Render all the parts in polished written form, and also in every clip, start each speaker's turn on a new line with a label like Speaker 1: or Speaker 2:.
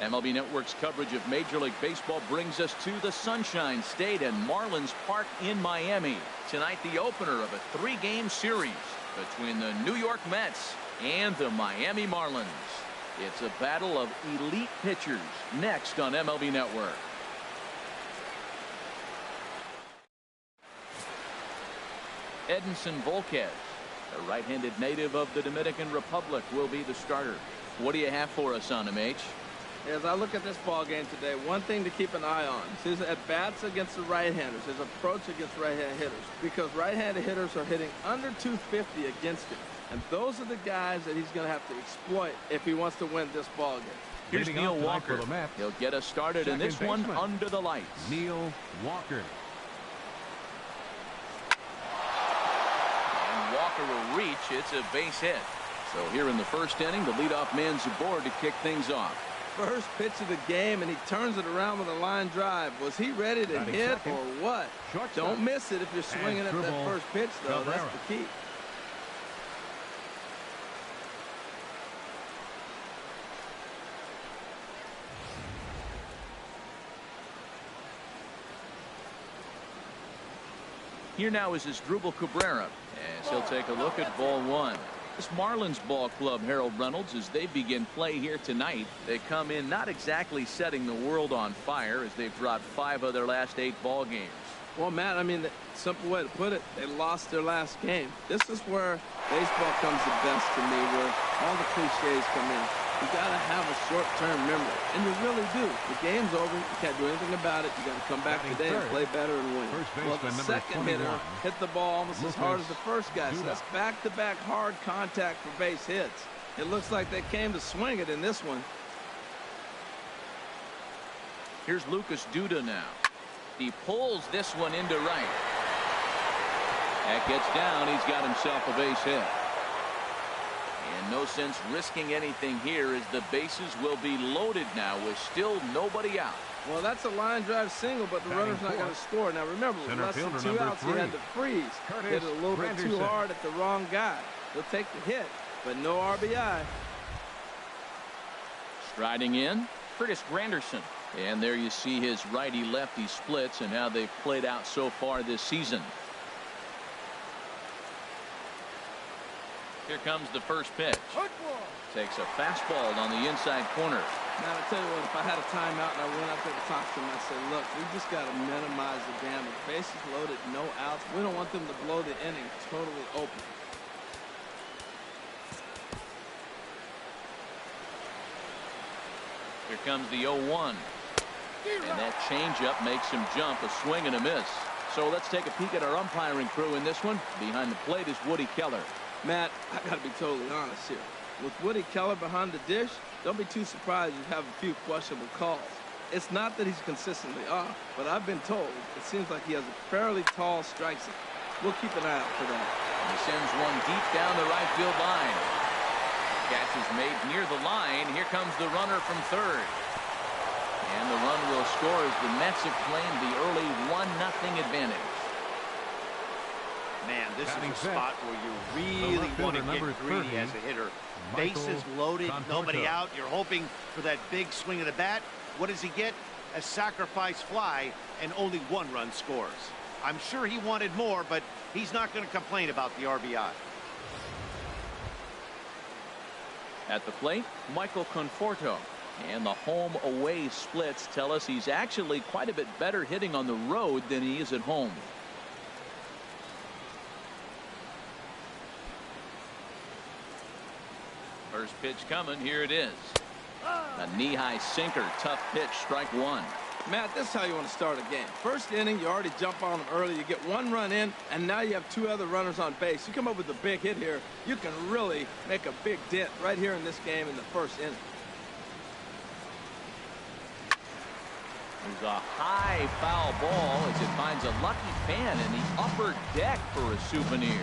Speaker 1: MLB Network's coverage of Major League Baseball brings us to the Sunshine State and Marlins Park in Miami. Tonight, the opener of a 3-game series between the New York Mets and the Miami Marlins. It's a battle of elite pitchers next on MLB Network. Edinson Volquez, a right-handed native of the Dominican Republic, will be the starter. What do you have for us on him, H?
Speaker 2: As I look at this ball game today, one thing to keep an eye on is his at-bats against the right-handers, his approach against right-handed hitters, because right-handed hitters are hitting under 250 against him, and those are the guys that he's going to have to exploit if he wants to win this ball game.
Speaker 1: Here's Neil Walker. He'll get us started in this one under the lights.
Speaker 3: Neil Walker.
Speaker 1: And Walker will reach. It's a base hit. So here in the first inning, the leadoff man's aboard to kick things off.
Speaker 2: First pitch of the game, and he turns it around with a line drive. Was he ready to hit or what? Don't miss it if you're swinging at that first pitch, though. That's the key.
Speaker 1: Here now is Asdrubal Cabrera, as he'll take a look at ball one. This Marlins ball club, Harold Reynolds, as they begin play here tonight, they come in not exactly setting the world on fire as they've dropped 5 of their last 8 ball games.
Speaker 2: Well, Matt, I mean, the simple way to put it, they lost their last game. This is where baseball comes the best to me, where all the cliches come in. You got to have a short-term memory, and you really do. The game's over. You can't do anything about it. You got to come back today and play better and win. Well, the second hitter hit the ball almost as hard as the first guy. So that's back-to-back hard contact for base hits. It looks like they came to swing it in this one.
Speaker 1: Here's Lucas Duda now. He pulls this one into right. That gets down. He's got himself a base hit. And no sense risking anything here as the bases will be loaded now with still nobody out.
Speaker 2: Well, that's a line drive single, but the runner's not going to score. Now remember, with less than 2 outs, he had to freeze. Hit it a little bit too hard at the wrong guy. He'll take the hit, but no RBI.
Speaker 1: Striding in, Curtis Granderson. And there you see his righty-lefty splits and how they've played out so far this season. Here comes the first pitch. Takes a fastball on the inside corner.
Speaker 2: Now, I tell you what, if I had a timeout and I went out there to talk to him, I said, look, we just got to minimize the damage. Bases loaded, no outs. We don't want them to blow the inning totally open.
Speaker 1: Here comes the 0-1. And that changeup makes him jump, a swing and a miss. So let's take a peek at our umpiring crew in this one. Behind the plate is Woody Keller.
Speaker 2: Matt, I got to be totally honest here. With Woody Keller behind the dish, don't be too surprised you have a few questionable calls. It's not that he's consistently off, but I've been told it seems like he has a fairly tall strike zone. We'll keep an eye out for that.
Speaker 1: And he sends one deep down the right field line. Catch is made near the line. Here comes the runner from third. And the run will score as the Mets have claimed the early 1-0 advantage.
Speaker 4: Man, this is a spot where you really want to get greedy as a hitter. Bases loaded, nobody out. You're hoping for that big swing of the bat. What does he get? A sacrifice fly, and only 1 run scores. I'm sure he wanted more, but he's not going to complain about the RBI.
Speaker 1: At the plate, Michael Conforto. And the home-away splits tell us he's actually quite a bit better hitting on the road than he is at home. First pitch coming. Here it is. A knee-high sinker. Tough pitch. Strike 1.
Speaker 2: Matt, this is how you want to start a game. First inning, you already jump on them early. You get 1 run in, and now you have 2 other runners on base. You come up with a big hit here. You can really make a big dent right here in this game in the first inning.
Speaker 1: There's a high foul ball as it finds a lucky fan in the upper deck for a souvenir.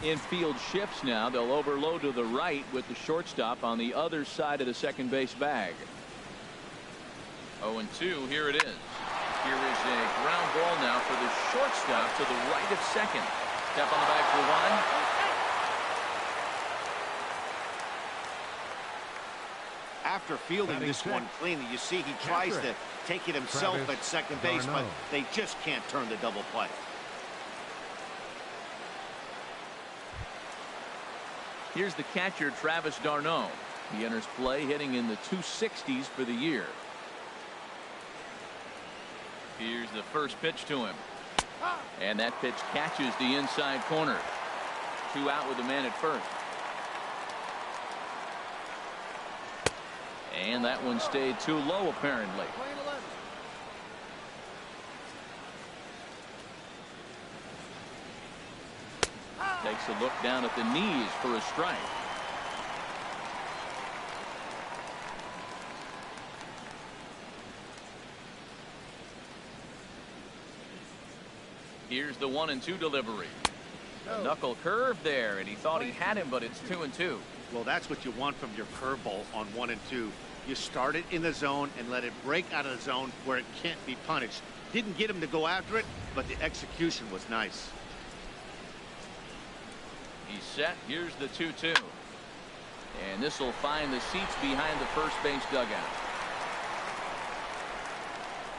Speaker 1: Infield shifts now. They'll overload to the right with the shortstop on the other side of the second base bag. 0-2. Here it is. Here is a ground ball now for the shortstop to the right of second. Step on the bag for 1.
Speaker 4: after fielding this one cleanly, you see he tries to take it himself at second base, but they just can't turn the double play.
Speaker 1: Here's the catcher, Travis d'Arnaud. He enters play hitting in the 260s for the year. Here's the first pitch to him. And that pitch catches the inside corner. 2 out with a man at first. And that one stayed too low, apparently. Takes a look down at the knees for a strike. Here's the 1-2 delivery. A knuckle curve there, and he thought he had him, but it's 2-2.
Speaker 4: Well, that's what you want from your curveball on 1-2. You start it in the zone and let it break out of the zone where it can't be punished. Didn't get him to go after it, but the execution was nice.
Speaker 1: He's set. Here's the 2-2. And this will find the seats behind the first base dugout.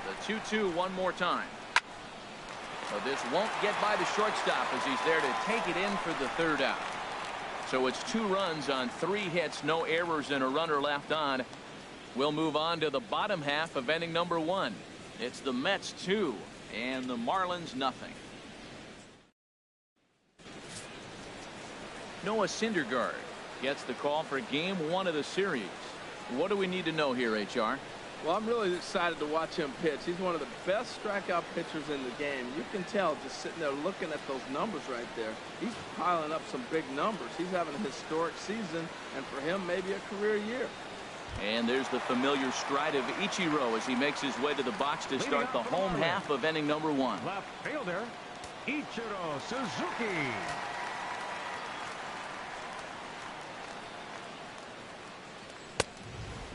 Speaker 1: The 2-2 one more time. So this won't get by the shortstop as he's there to take it in for the third out. So it's 2 runs on 3 hits, no errors, and a runner left on. We'll move on to the bottom half of inning number 1. It's the Mets 2 and the Marlins nothing. Noah Syndergaard gets the call for game 1 of the series. What do we need to know here, HR?
Speaker 2: Well, I'm really excited to watch him pitch. He's one of the best strikeout pitchers in the game. You can tell just sitting there looking at those numbers right there. He's piling up some big numbers. He's having a historic season, and for him, maybe a career year.
Speaker 1: And there's the familiar stride of Ichiro as he makes his way to the box to start the home half of inning number 1.
Speaker 3: Left fielder, Ichiro Suzuki.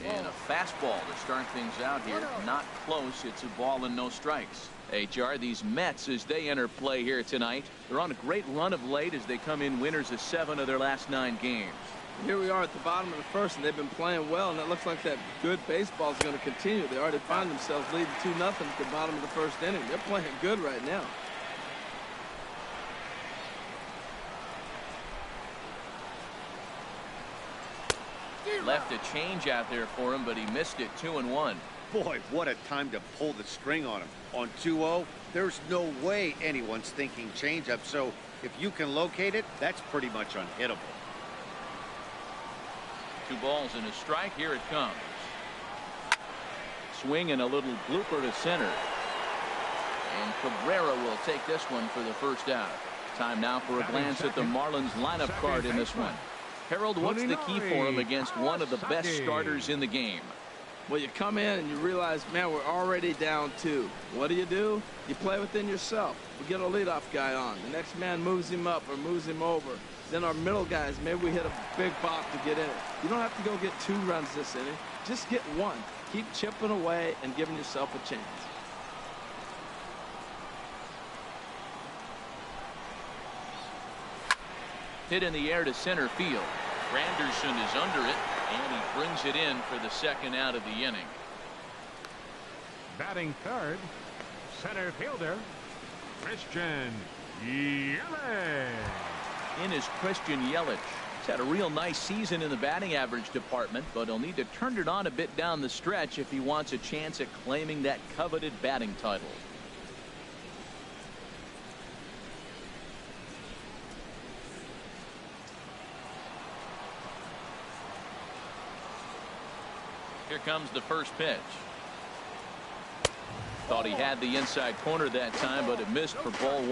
Speaker 1: And a fastball to start things out here. Not close. It's a ball and no strikes. HR, these Mets, as they enter play here tonight, they're on a great run of late as they come in winners of 7 of their last 9 games.
Speaker 2: Here we are at the bottom of the first, and they've been playing well, and it looks like that good baseball is going to continue. They already find themselves leading 2-0 at the bottom of the first inning. They're playing good right now.
Speaker 1: Left a change out there for him, but he missed it. 2-1.
Speaker 4: Boy, what a time to pull the string on him. On 2-0, there's no way anyone's thinking changeup, so if you can locate it, that's pretty much unhittable.
Speaker 1: 2 balls and a strike. Here it comes. Swing and a little blooper to center. And Cabrera will take this one for the first out. Time now for a glance at the Marlins lineup card in this one. Harold, what's the key for him against one of the best starters in the game?
Speaker 2: Well, you come in and you realize, man, we're already down 2. What do? You play within yourself. We get a leadoff guy on. The next man moves him up or moves him over. Then our middle guys, maybe we hit a big bop to get in it. You don't have to go get 2 runs this inning. Just get 1. Keep chipping away and giving yourself a chance.
Speaker 1: Hit in the air to center field. Granderson is under it, and he brings it in for the second out of the inning.
Speaker 3: Batting third, center fielder, Christian Yelich.
Speaker 1: In is Christian Yelich. He's had a real nice season in the batting average department, but he'll need to turn it on a bit down the stretch if he wants a chance at claiming that coveted batting title. Here comes the first pitch. Thought he had the inside corner that time, but it missed for ball 1.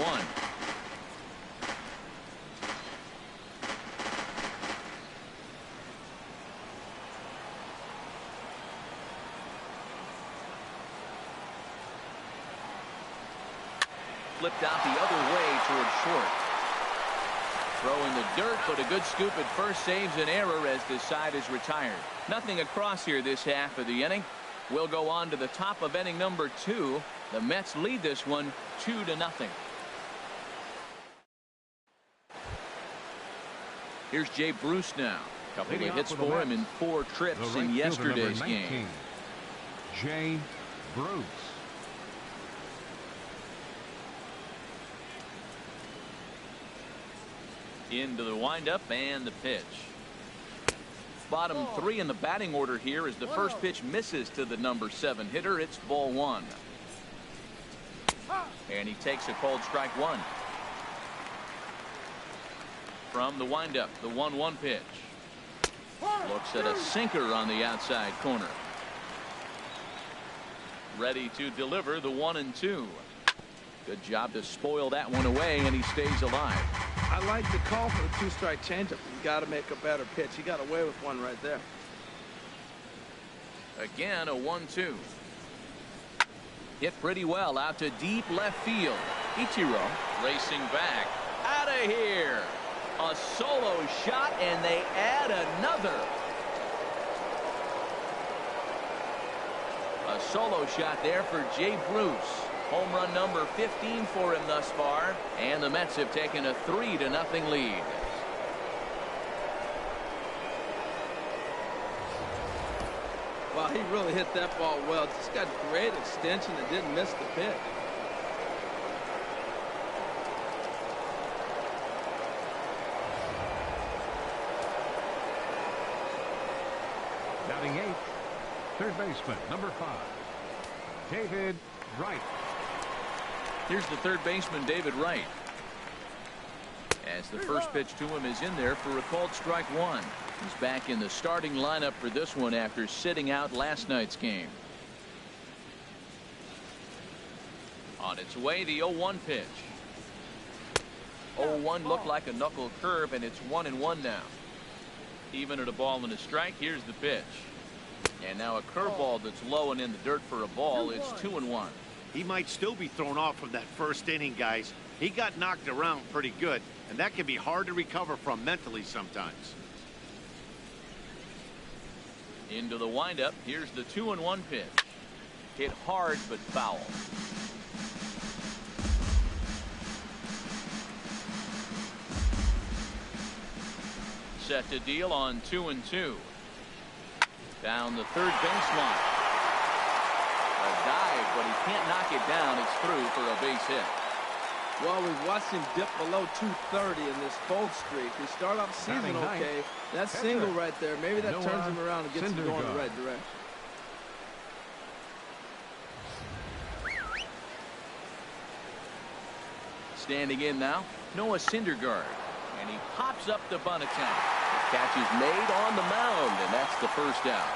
Speaker 1: Flipped out the other way towards short. Throw in the dirt, but a good scoop at first saves an error as this side is retired. Nothing across here this half of the inning. We'll go on to the top of inning number 2. The Mets lead this one 2-0. Here's Jay Bruce now. Couple of hits for him in 4 trips in yesterday's game.
Speaker 3: Jay Bruce.
Speaker 1: Into the windup and the pitch. Bottom 3 in the batting order here as the first pitch misses to the number 7 hitter. It's ball 1. And he takes a called strike 1. From the windup, the 1-1 pitch. Looks at a sinker on the outside corner. Ready to deliver the 1-2. Good job to spoil that one away, and he stays alive.
Speaker 2: I like the call for the 2-strike changeup. You got to make a better pitch. He got away with one right there.
Speaker 1: Again, a 1-2. Hit pretty well out to deep left field. Ichiro racing back. Out of here. A solo shot, and they add another. A solo shot there for Jay Bruce. Home run number 15 for him thus far, and the Mets have taken a 3-0 lead.
Speaker 2: Wow, he really hit that ball well. Just got great extension and didn't miss the pitch.
Speaker 3: Batting 8th, third baseman, number 5, David Wright.
Speaker 1: Here's the third baseman, David Wright. As the first pitch to him is in there for a called strike 1. He's back in the starting lineup for this one after sitting out last night's game. On its way, the 0-1 pitch. 0-1 looked like a knuckle curve, and it's 1-1 now. Even at a ball and a strike, here's the pitch. And now a curveball that's low and in the dirt for a ball. It's 2-1.
Speaker 4: He might still be thrown off from that first inning, guys. He got knocked around pretty good, and that can be hard to recover from mentally sometimes.
Speaker 1: Into the windup. Here's the 2-1 pitch. Hit hard but foul. Set to deal on 2-2. Down the third baseline. A dive, but he can't knock it down. It's through for a base hit.
Speaker 2: Well, we've watched him dip below 230 in this cold streak. He started off the season okay. That single right there, maybe that turns him around and gets him going the right direction.
Speaker 1: Standing in now, Noah Syndergaard. And he pops up the bunt attempt. The catch is made on the mound, and that's the first out.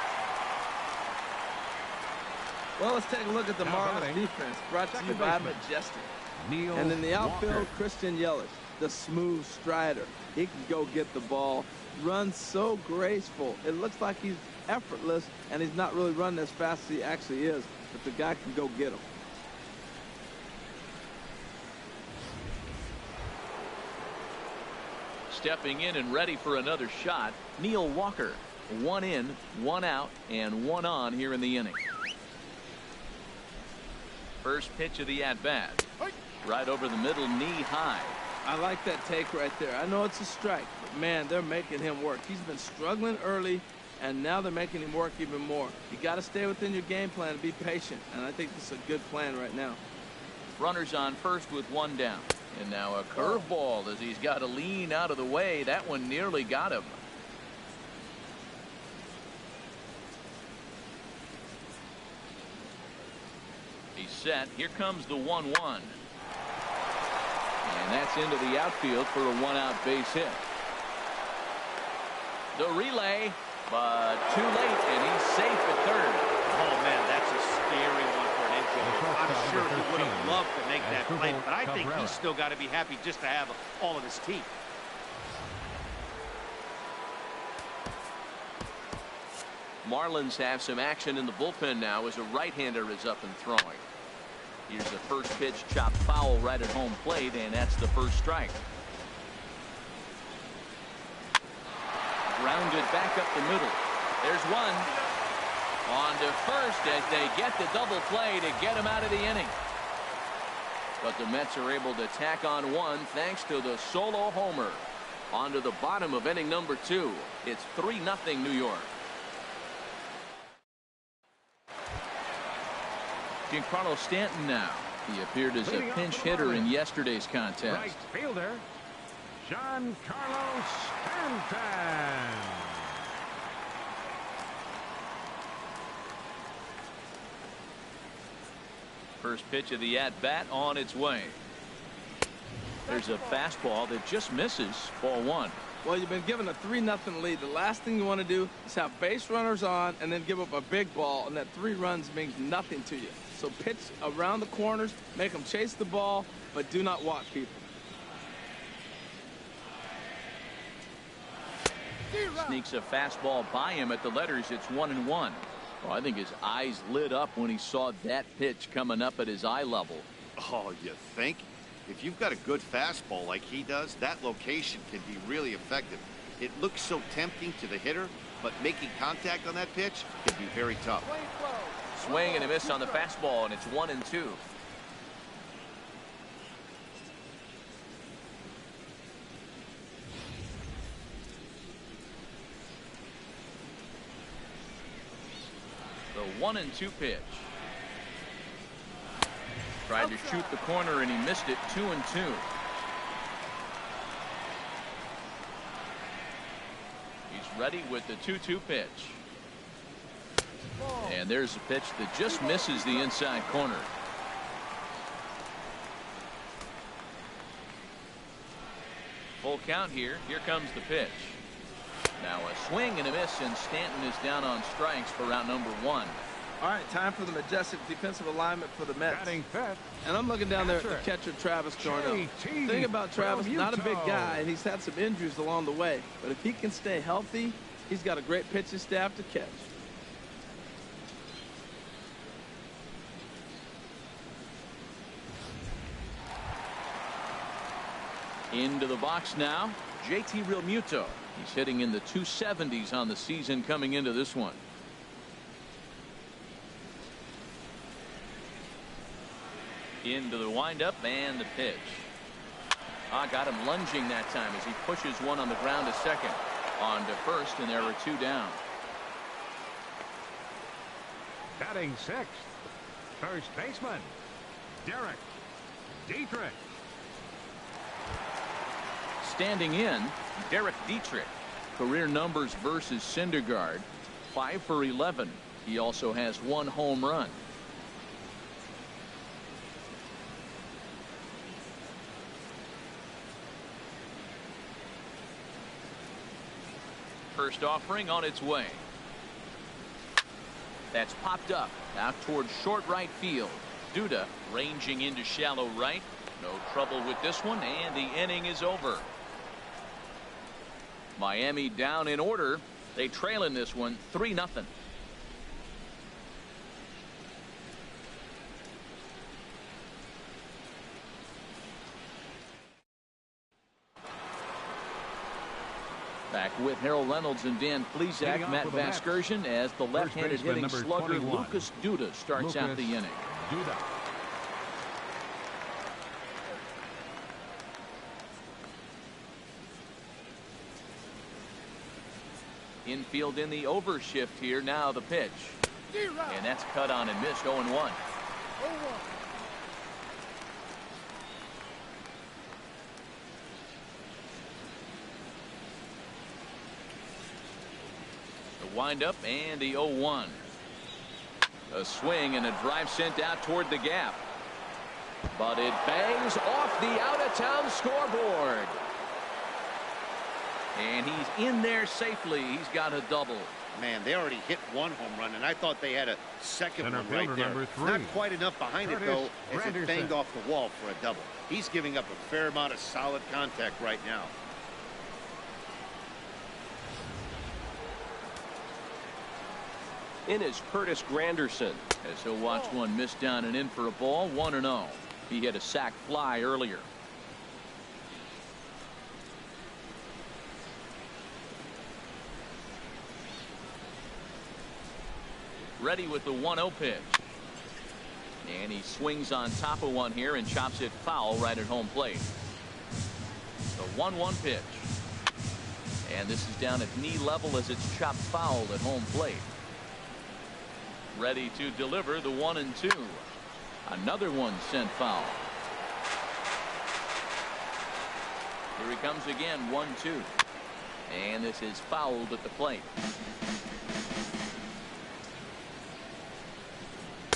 Speaker 2: Well, let's take a look at the Marlins defense, brought to you by Majestic. And in the outfield, Christian Yelich, the smooth strider. He can go get the ball, runs so graceful. It looks like he's effortless, and he's not really running as fast as he actually is, but the guy can go get him.
Speaker 1: Stepping in and ready for another shot, Neil Walker. 1 in, 1 out, and 1 on here in the inning. First pitch of the at-bat. Right over the middle, knee high.
Speaker 2: I like that take right there. I know it's a strike, but man, they're making him work. He's been struggling early, and now they're making him work even more. You got to stay within your game plan and be patient, and I think this is a good plan right now.
Speaker 1: Runners on first with 1 down. And now a curveball as he's got to lean out of the way. That one nearly got him. He's set. Here comes the 1-1. And that's into the outfield for a 1-out base hit. The relay, but too late, and he's safe at third.
Speaker 4: Oh, man, that's a scary one for an infielder. I'm sure he would have loved to make that play, but I think he's still got to be happy just to have all of his teeth.
Speaker 1: Marlins have some action in the bullpen now as a right-hander is up and throwing. Here's the first pitch, chopped foul right at home plate, and that's the first strike. Grounded back up the middle. There's one. On to first as they get the double play to get him out of the inning. But the Mets are able to tack on one thanks to the solo homer. On to the bottom of inning number 2. It's 3-0 New York. Giancarlo Stanton now. He appeared as a pinch hitter in yesterday's contest.
Speaker 3: Right fielder, Giancarlo Stanton.
Speaker 1: First pitch of the at-bat on its way. There's a fastball that just misses. Ball 1.
Speaker 2: Well, you've been given a 3-0 lead. The last thing you want to do is have base runners on and then give up a big ball, and that 3 runs means nothing to you. So pitch around the corners, make them chase the ball, but do not walk people.
Speaker 1: Sneaks a fastball by him at the letters. It's 1-1. Well, I think his eyes lit up when he saw that pitch coming up at his eye level.
Speaker 4: Oh, you think? If you've got a good fastball like he does, that location can be really effective. It looks so tempting to the hitter, but making contact on that pitch can be very tough.
Speaker 1: Swing and a miss on the fastball, and it's 1-2. The 1-2 pitch. Tried to shoot the corner and he missed it. 2-2. He's ready with the 2-2 pitch. And there's a pitch that just misses the inside corner. Full count here. Here comes the pitch. Now a swing and a miss, and Stanton is down on strikes for round number 1.
Speaker 2: All right, time for the majestic defensive alignment for the Mets.
Speaker 3: Batting fifth,
Speaker 2: and I'm looking down there at the catcher, Travis Darno. The thing about Travis, not a big guy, and he's had some injuries along the way. But if he can stay healthy, he's got a great pitching staff to catch.
Speaker 1: Into the box now, JT Realmuto. He's hitting in the 270s on the season coming into this one. Into the windup and the pitch. Got him lunging that time as he pushes one on the ground to second. On to first, and there are 2 down.
Speaker 3: batting sixth, first baseman, Derek Dietrich.
Speaker 1: Standing in, Derek Dietrich. Career numbers versus Syndergaard, 5 for 11. He also has 1 home run. First offering on its way. That's popped up out towards short right field. Duda ranging into shallow right. No trouble with this one, and the inning is over. Miami down in order. They trail in this one 3-0. Back with Harold Reynolds and Dan Plesac, Matt Vasgersian, as the left-handed hitting slugger Lucas Duda starts out the inning.
Speaker 3: Duda.
Speaker 1: Infield in the overshift here. Now the pitch. And that's cut on and missed. 0-1. The windup and the 0-1. A swing and a drive sent out toward the gap. But it bangs off the out-of-town scoreboard. And he's in there safely. He's got a double.
Speaker 4: Man, they already hit 1 home run, and I thought they had a second one right there.
Speaker 3: Number 3.
Speaker 4: Not quite enough behind it, though, as it banged off the wall for a double. He's giving up a fair amount of solid contact right now.
Speaker 1: In is Curtis Granderson, as he'll watch one miss down and in for a ball. 1-0. He hit a sac fly earlier. Ready with the 1-0 pitch. And he swings on top of one here and chops it foul right at home plate. The 1-1 pitch. And this is down at knee level as it's chopped foul at home plate. Ready to deliver the 1-2. Another one sent foul. Here he comes again, 1-2. And this is fouled at the plate.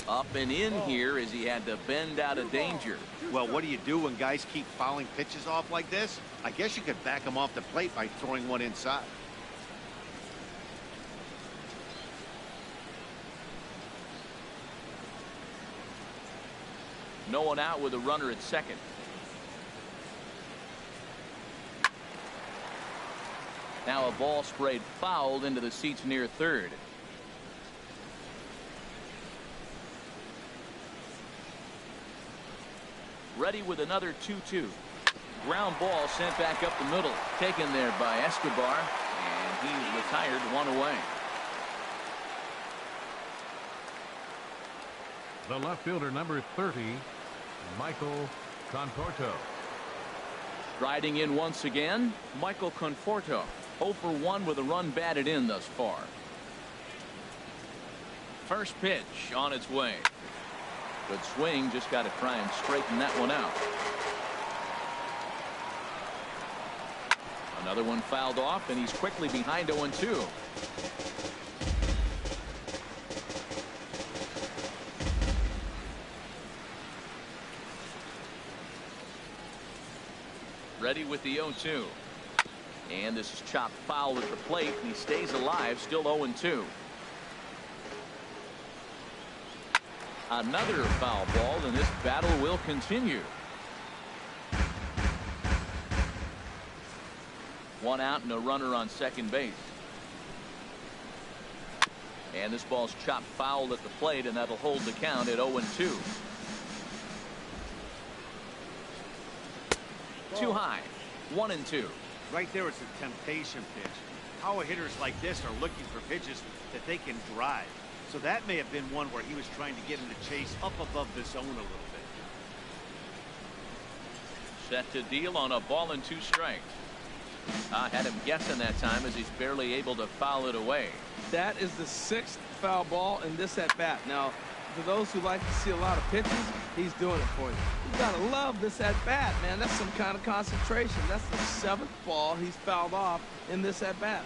Speaker 1: Up and in here as he had to bend out of danger.
Speaker 4: Well, what do you do when guys keep fouling pitches off like this? I guess you could back them off the plate by throwing one inside.
Speaker 1: No one out with a runner at second. Now a ball sprayed fouled into the seats near third. Ready with another 2-2. Ground ball sent back up the middle. Taken there by Escobar. And he's retired, one away.
Speaker 3: The left fielder, number 30, Michael Conforto.
Speaker 1: Striding in once again, Michael Conforto. 0 for 1 with a run batted in thus far. First pitch on its way. Good swing, just got to try and straighten that one out. Another one fouled off, and he's quickly behind 0-2. Ready with the 0-2. And this is chopped foul at the plate, and he stays alive, still 0-2. Another foul ball, and this battle will continue. One out and a runner on second base. And this ball's chopped foul at the plate, and that'll hold the count at 0-2. Too high. 1-2.
Speaker 4: Right there, it's a temptation pitch. Power hitters like this are looking for pitches that they can drive. So that may have been one where he was trying to get him to chase up above the zone a little bit.
Speaker 1: Set to deal on a ball and 2 strikes. I had him guessing that time as he's barely able to foul it away.
Speaker 2: That is the 6th foul ball in this at bat. Now, for those who like to see a lot of pitches, he's doing it for you. You gotta love this at bat, man. That's some kind of concentration. That's the 7th ball he's fouled off in this at bat.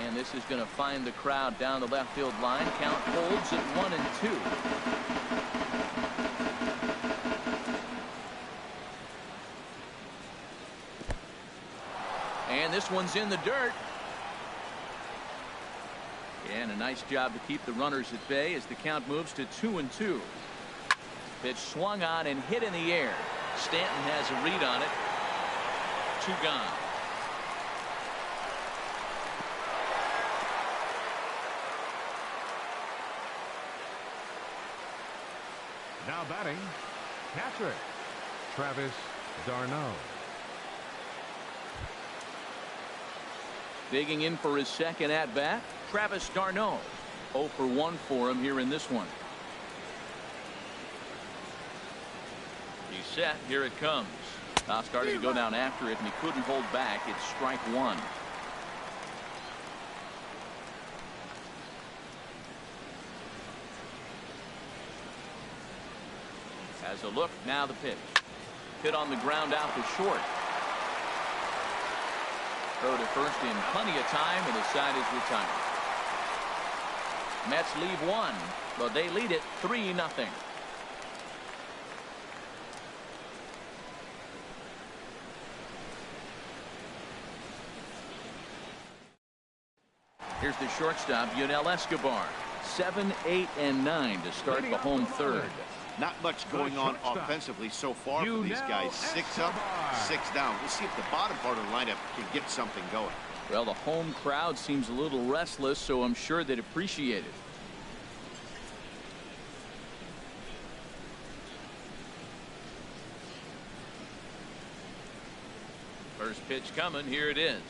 Speaker 1: And this is going to find the crowd down the left field line. Count holds at 1-2. And this one's in the dirt. And a nice job to keep the runners at bay as the count moves to 2-2. Pitch swung on and hit in the air. Stanton has a read on it. 2 gone.
Speaker 3: Now batting, catcher, Travis d'Arnaud.
Speaker 1: Digging in for his second at bat, Travis d'Arnaud. 0 for 1 for him here in this one. He's set. Here it comes. Starting to go down after it, and he couldn't hold back. It's strike 1. Has a look. Now the pitch. Hit on the ground out to short. Throw to first in plenty of time, and the side is retired. Mets leave 1, but they lead it 3-0. Here's the shortstop, Yunel Escobar. 7, 8, and 9 to start the home third.
Speaker 4: Not much going on offensively so far for these guys. 6 up, 6 down. We'll see if the bottom part of the lineup can get something going.
Speaker 1: Well, the home crowd seems a little restless, so I'm sure they'd appreciate it. First pitch coming. Here it is.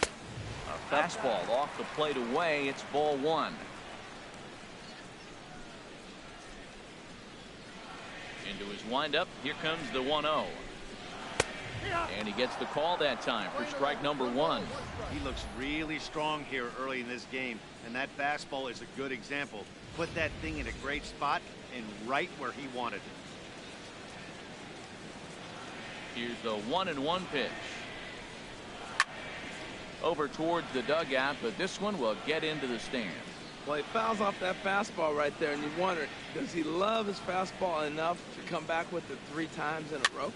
Speaker 1: A fastball off the plate away. It's ball 1. Into his windup. Here comes the 1-0. And he gets the call that time for strike number 1.
Speaker 4: He looks really strong here early in this game, and that fastball is a good example. Put that thing in a great spot and right where he wanted it.
Speaker 1: Here's the 1-1 pitch. Over towards the dugout, but this one will get into the stands.
Speaker 2: Well, he fouls off that fastball right there, and you wonder, does he love his fastball enough to come back with it 3 times in a row?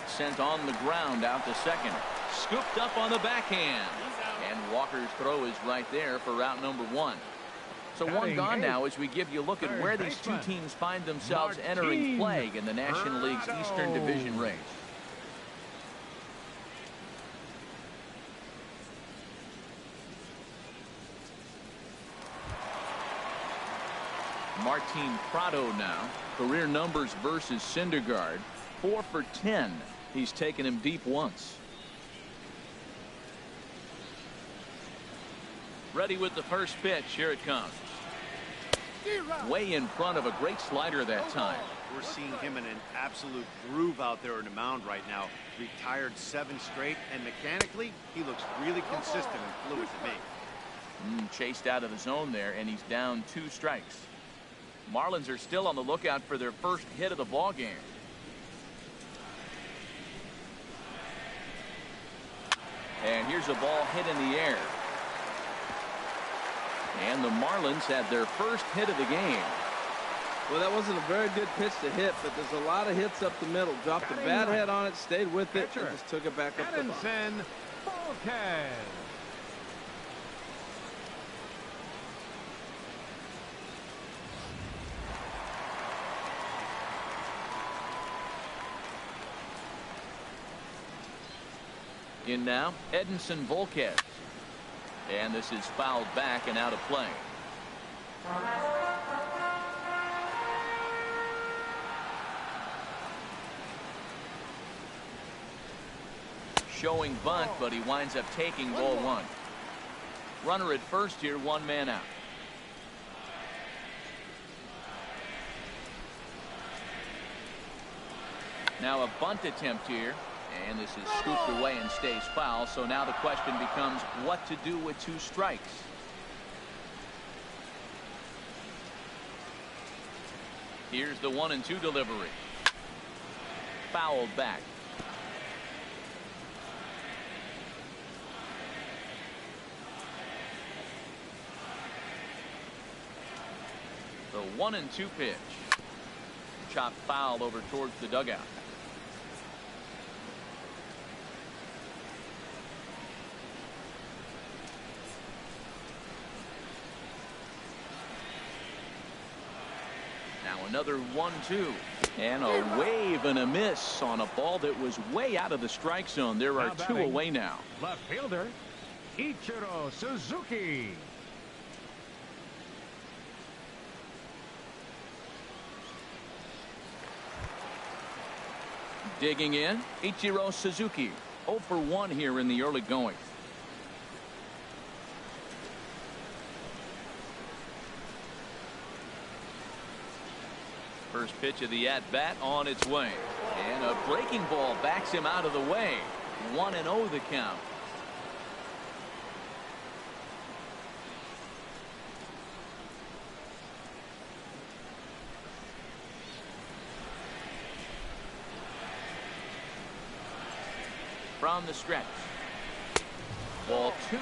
Speaker 1: Sent on the ground out to second. Scooped up on the backhand. And Walker's throw is right there for route number 1. So one gone now as we give you a look at where these two teams find themselves entering play in the National League's Eastern Division race. Martin Prado now. Career numbers versus Syndergaard. 4 for 10. He's taken him deep once. Ready with the first pitch. Here it comes. Way in front of a great slider that time.
Speaker 4: We're seeing him in an absolute groove out there on the mound right now. Retired 7 straight, and mechanically, he looks really consistent and fluid to me.
Speaker 1: Chased out of the zone there, and he's down 2 strikes. Marlins are still on the lookout for their first hit of the ball game. And here's a ball hit in the air. And the Marlins have their first hit of the game.
Speaker 2: Well, that wasn't a very good pitch to hit, but there's a lot of hits up the middle. Dropped the bat head on it, stayed with it, and just took it back up the bottom.
Speaker 1: In now, Edinson Volquez. And this is fouled back and out of play. Showing bunt, but he winds up taking ball 1. Runner at first here, 1 man out. Now a bunt attempt here. And this is scooped away and stays foul. So now the question becomes what to do with 2 strikes. Here's the 1-2 delivery. Fouled back. The 1-2 pitch. Chopped foul over towards the dugout. Another 1-2 and a wave and a miss on a ball that was way out of the strike zone. There are 2 away now.
Speaker 3: Left fielder Ichiro Suzuki.
Speaker 1: Digging in, Ichiro Suzuki. 0 for 1 here in the early going. First pitch of the at-bat on its way. And a breaking ball backs him out of the way. 1-0 the count. From the stretch. Ball 2.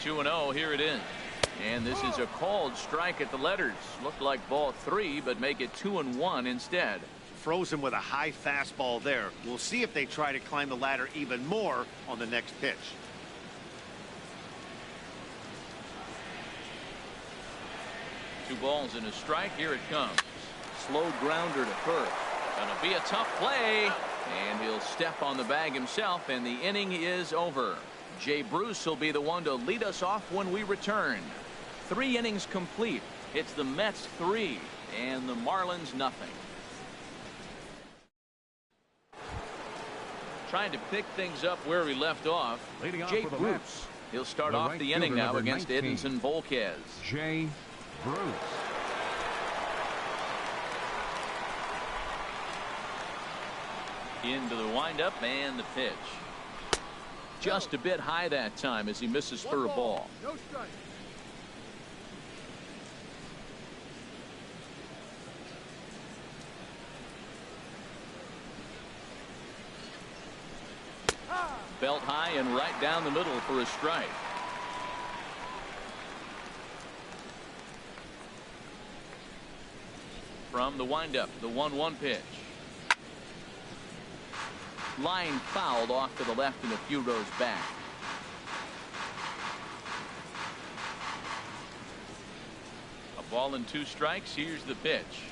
Speaker 1: 2-0. Here it is. And this is a called strike at the letters. Looked like ball 3, but make it 2-1 instead.
Speaker 4: Froze him with a high fastball there. We'll see if they try to climb the ladder even more on the next pitch.
Speaker 1: Two balls and a strike. Here it comes. Slow grounder to first. Gonna be a tough play. And he'll step on the bag himself, and the inning is over. Jay Bruce will be the one to lead us off when we return. 3 innings complete. It's the Mets 3 and the Marlins nothing. Trying to pick things up where he left off. Jay Bruce. He'll start off the inning now against Edinson Volquez.
Speaker 3: Jay Bruce.
Speaker 1: Into the windup and the pitch. Just a bit high that time as he misses for a ball.
Speaker 2: No strike.
Speaker 1: Belt high and right down the middle for a strike. From the windup, the 1-1 pitch. Line fouled off to the left and a few rows back. A ball and 2 strikes. Here's the pitch.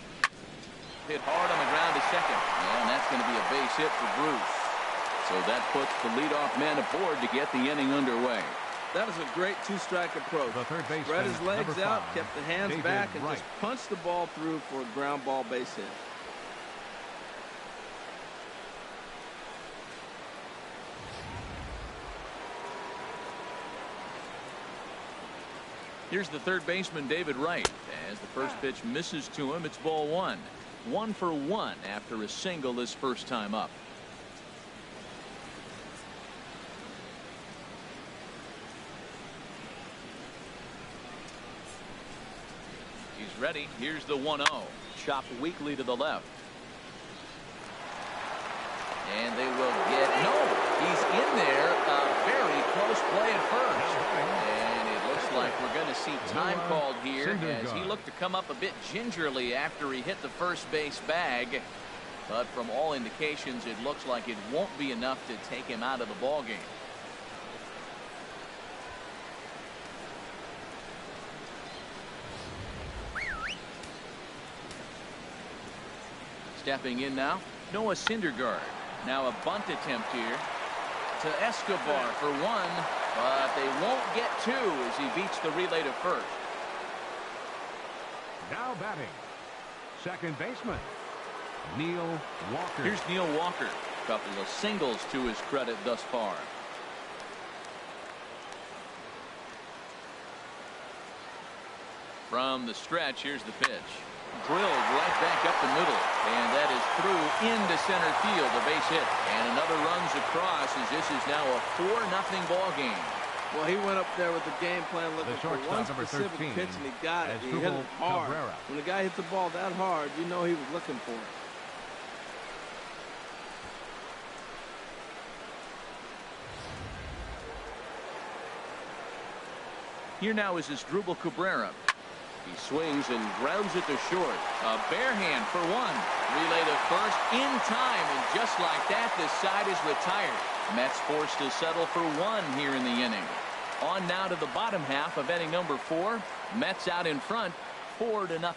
Speaker 1: Hit hard on the ground to second. And that's going to be a base hit for Bruce. So that puts the leadoff man aboard to get the inning underway.
Speaker 2: That is a great 2-strike approach.
Speaker 3: The third baseman,
Speaker 2: Spread his legs out,
Speaker 3: 5,
Speaker 2: kept the hands
Speaker 3: David
Speaker 2: back, and
Speaker 3: Wright.
Speaker 2: just punched the ball through for a ground ball base hit.
Speaker 1: Here's the third baseman, David Wright. As the first pitch misses to him, it's ball 1. 1 for 1 after a single his first time up. He's ready. Here's the 1-0. Chopped weakly to the left. And they will get... No! He's in there. A very close play at first. And it looks like we're going to see time called here as he looked to come up a bit gingerly after he hit the first base bag. But from all indications, it looks like it won't be enough to take him out of the ball game. Stepping in now, Noah Syndergaard. Now a bunt attempt here to Escobar for 1, but they won't get 2 as he beats the relay to first.
Speaker 3: Now batting, second baseman, Neil Walker.
Speaker 1: Here's Neil Walker. Couple of singles to his credit thus far. From the stretch, here's the pitch. Drilled right back up the middle, and that is through into center field, a base hit, and another runs across as this is now a 4-0 ball game.
Speaker 2: Well, he went up there with the game plan looking for one specific pitch, and he got it. He hit it hard. When the guy hits the ball that hard, you know he was looking for it.
Speaker 1: Here now is Asdrubal Cabrera. He swings and grounds it to short. A bare hand for 1. Relay to first in time, and just like that, this side is retired. Mets forced to settle for 1 here in the inning. On now to the bottom half of inning number 4. Mets out in front, 4-0.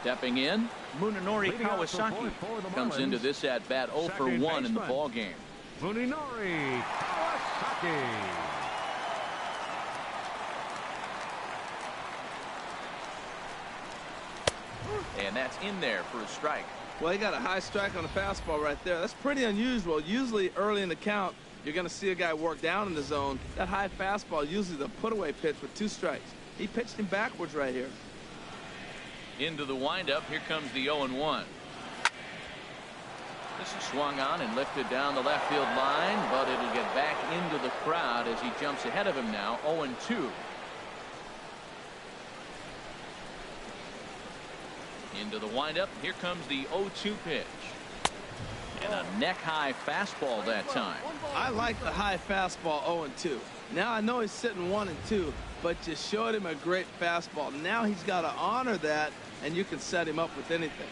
Speaker 1: Stepping in, Munenori Kawasaki comes into this at bat 0 for 1 in the ball game.
Speaker 3: Munenori Kawasaki.
Speaker 1: And that's in there for a strike.
Speaker 2: Well, he got a high strike on the fastball right there. That's pretty unusual. Usually early in the count, you're going to see a guy work down in the zone. That high fastball, usually the put-away pitch with 2 strikes. He pitched him backwards right here.
Speaker 1: Into the windup. Here comes the 0-1. This is swung on and lifted down the left field line, but it'll get back into the crowd as he jumps ahead of him now. 0-2. Into the windup. Here comes the 0-2 pitch. And a neck-high fastball that time.
Speaker 2: I like the high fastball 0-2. Now I know he's sitting 1-2, but you showed him a great fastball. Now he's got to honor that, and you can set him up with anything.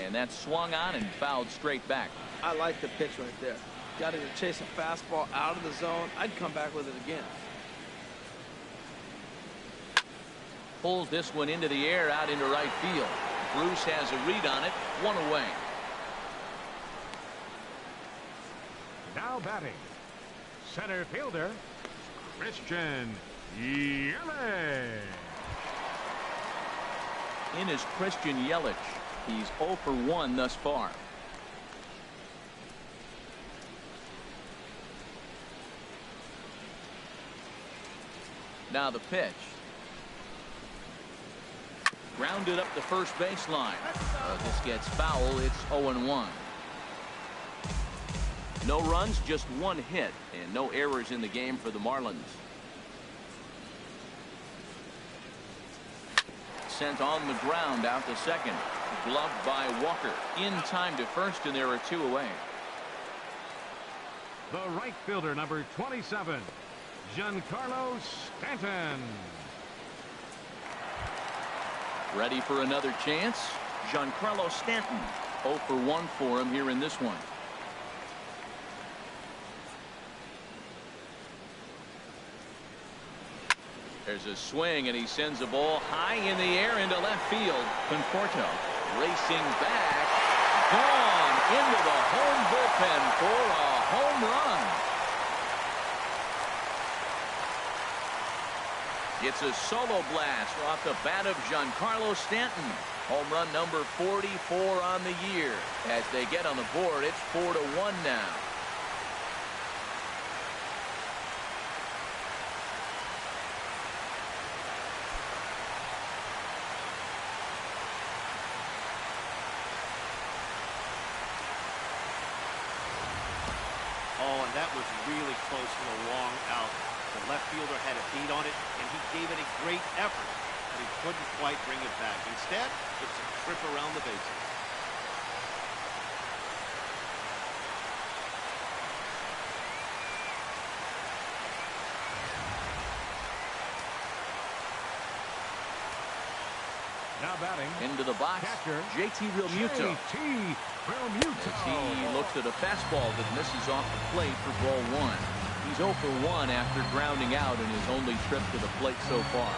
Speaker 1: And that's swung on and fouled straight back.
Speaker 2: I like the pitch right there. Got to chase a fastball out of the zone. I'd come back with it again.
Speaker 1: Pulls this one into the air out into right field. Bruce has a read on it. 1 away.
Speaker 3: Now batting, center fielder, Christian Yelich.
Speaker 1: in is Christian Yelich. He's 0 for 1 thus far. Now the pitch. Grounded up the first baseline. This gets foul. It's 0-1. No runs, just one hit, and no errors in the game for the Marlins. Sent on the ground out to second. Gloved by Walker. In time to first, and there are 2 away.
Speaker 3: The right fielder, number 27, Giancarlo Stanton.
Speaker 1: Ready for another chance? Giancarlo Stanton. 0 for 1 for him here in this one. There's a swing, and he sends the ball high in the air into left field. Conforto racing back. Gone into the home bullpen for a home run. It's a solo blast off the bat of Giancarlo Stanton. Home run number 44 on the year. As they get on the board, it's 4-1 now.
Speaker 4: Oh, and that was really close to a long out. The left fielder had a beat on it, and he gave it a great effort, but he couldn't quite bring it back. Instead, it's a trip around the bases.
Speaker 3: Now batting.
Speaker 1: Into the box,
Speaker 3: Catcher,
Speaker 1: JT Realmuto.
Speaker 3: JT Realmuto.
Speaker 1: As he looks at a fastball that misses off the plate for ball 1. He's 0 for 1 after grounding out in his only trip to the plate so far.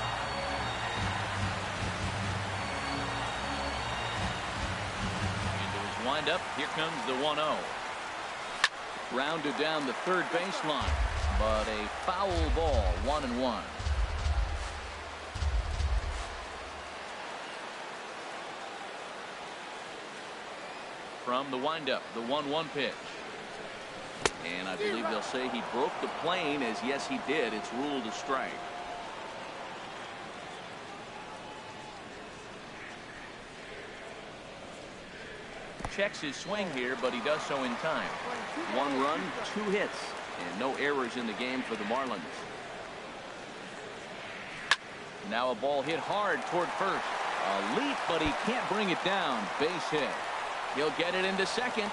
Speaker 1: Into his windup, here comes the 1-0. Rounded down the third baseline, but a foul ball, 1-1. From the windup, the 1-1 pitch. And I believe they'll say he broke the plane, as yes he did. It's ruled a strike. Checks his swing here, but he does so in time. 1 run, 2 hits, and no errors in the game for the Marlins. Now a ball hit hard toward first. A leap, but he can't bring it down. Base hit. He'll get it into second.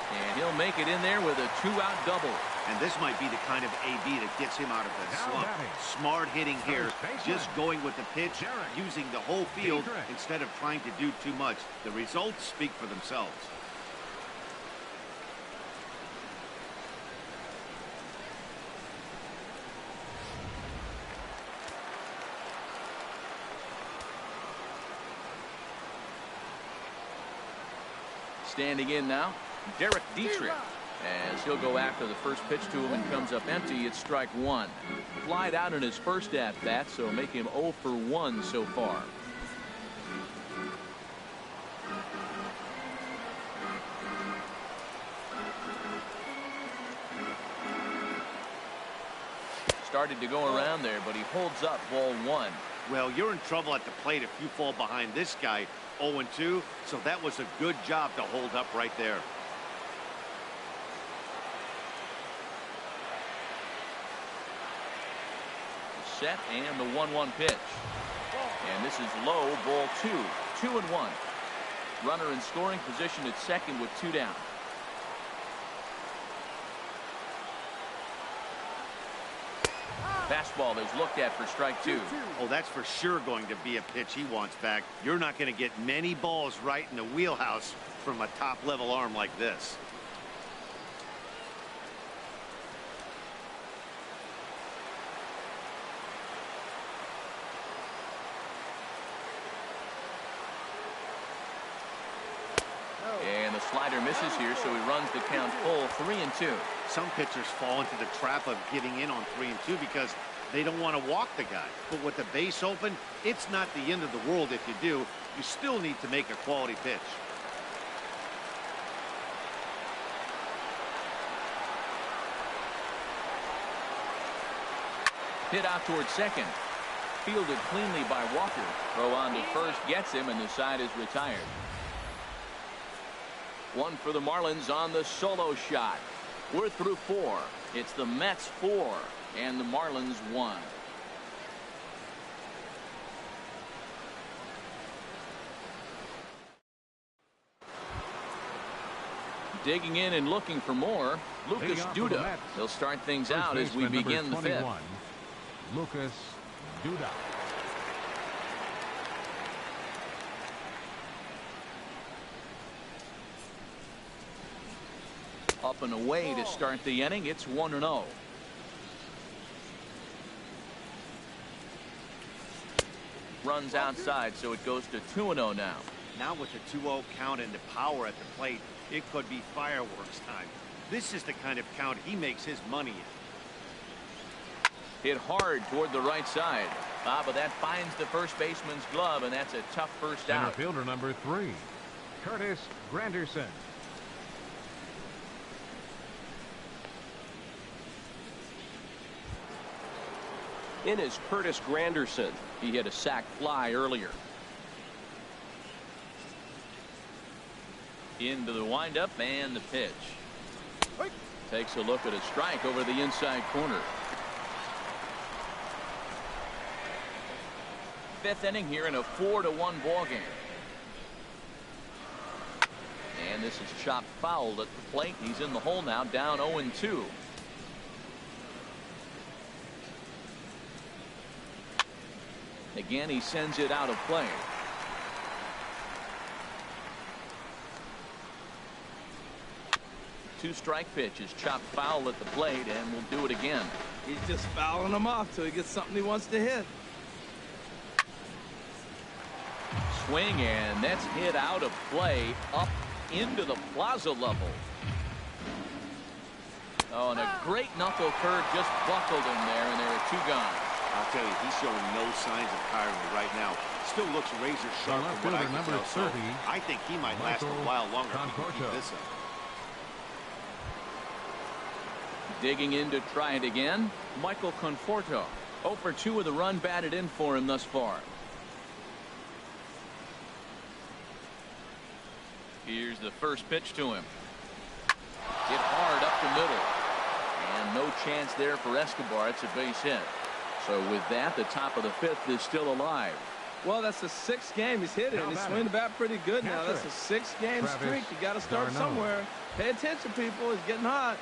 Speaker 1: And he'll make it in there with a 2-out double.
Speaker 4: And this might be the kind of AB that gets him out of the slump. Smart hitting here, just going with the pitch, using the whole field instead of trying to do too much. The results speak for themselves.
Speaker 1: Standing in now, Derek Dietrich, as he'll go after the first pitch to him and comes up empty. It's strike 1. Flied out in his first at-bat, so make him 0 for 1 so far. Started to go around there, but he holds up ball 1.
Speaker 4: Well, you're in trouble at the plate if you fall behind this guy 0-2, so that was a good job to hold up right there.
Speaker 1: Set and the 1-1 pitch. And this is low, ball 2. 2-1. Runner in scoring position at second with 2 down. Fastball is looked at for strike 2.
Speaker 4: Oh, that's for sure going to be a pitch he wants back. You're not going to get many balls right in the wheelhouse from a top-level arm like this.
Speaker 1: And the slider misses here, so he runs the count full, 3-2.
Speaker 4: Some pitchers fall into the trap of giving in on 3-2 because They don't want to walk the guy. But with the base open, it's not the end of the world if you do. You still need to make a quality pitch.
Speaker 1: Hit out towards second. Fielded cleanly by Walker. Throw on to first gets him, and the side is retired. One for the Marlins on the solo shot. We're through 4. It's the Mets 4 and the Marlins 1. Digging in and looking for more, Lucas Duda. He'll start things out as we begin the 5th.
Speaker 3: Lucas Duda.
Speaker 1: Up and away to start the inning. It's 1-0. Runs outside, so it goes to 2-0 now.
Speaker 4: Now with the 2-0 count and the power at the plate, it could be fireworks time. This is the kind of count he makes his money in.
Speaker 1: Hit hard toward the right side. But that finds the first baseman's glove, and that's a tough first out.
Speaker 3: Center fielder number 3, Curtis Granderson.
Speaker 1: In is Curtis Granderson. He hit a sac fly earlier. Into the windup and the pitch. Takes a look at a strike over the inside corner. 5th inning here in a 4-1 ball game. And this is chopped foul at the plate. He's in the hole now, down 0-2. Again, he sends it out of play. Two-strike pitch is chopped foul at the plate, and will do it again.
Speaker 2: He's just fouling him off till he gets something he wants to hit.
Speaker 1: Swing, and that's hit out of play up into the plaza level. Oh, and a great knuckle curve just buckled him there, and there are 2 gone.
Speaker 4: I'll tell you, he's showing no signs of tiring right now. Still looks razor sharp from what I can tell. So I think he might last a while longer if he can keep this up.
Speaker 1: Digging in to try it again, Michael Conforto. 0 for 2 with a run batted in for him thus far. Here's the first pitch to him. Hit hard up the middle. And no chance there for Escobar. It's a base hit. So with that, the top of the 5th is still alive.
Speaker 2: Well, that's the 6th game he's hit it. He's swinging the bat pretty good now. That's a 6-game streak. You got to start somewhere. Pay attention, people. It's getting hot.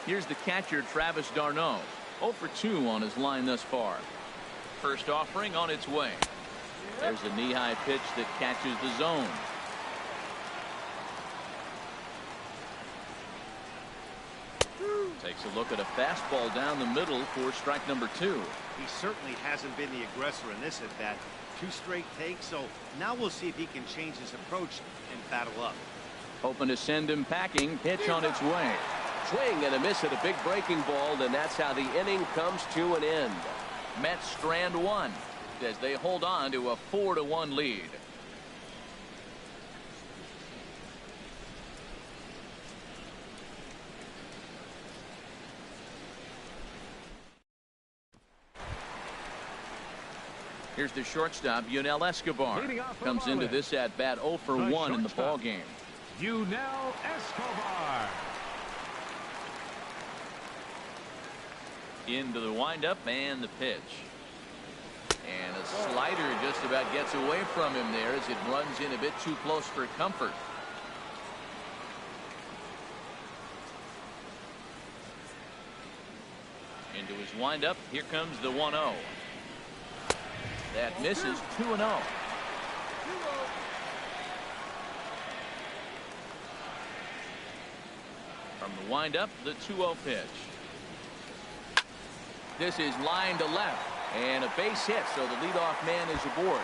Speaker 1: Here's the catcher, Travis d'Arnaud. 0 for 2 on his line thus far. First offering on its way. There's a knee-high pitch that catches the zone. Takes a look at a fastball down the middle for strike number 2.
Speaker 4: He certainly hasn't been the aggressor in this at bat. 2 straight takes, so now we'll see if he can change his approach and battle up.
Speaker 1: Hoping to send him packing. Pitch on its way.
Speaker 5: Swing and a miss at a big breaking ball, and that's how the inning comes to an end.
Speaker 1: Mets strand 1 as they hold on to a 4-1 lead. Here's the shortstop, Yunel Escobar. Comes into this at bat 0 for 1 in the ball game.
Speaker 3: Yunel Escobar.
Speaker 1: Into the windup and the pitch. And a slider just about gets away from him there as it runs in a bit too close for comfort. Into his windup. Here comes the 1-0. That misses. 2-0. From the windup, the 2-0 pitch. This is line to left, and a base hit, so the leadoff man is aboard.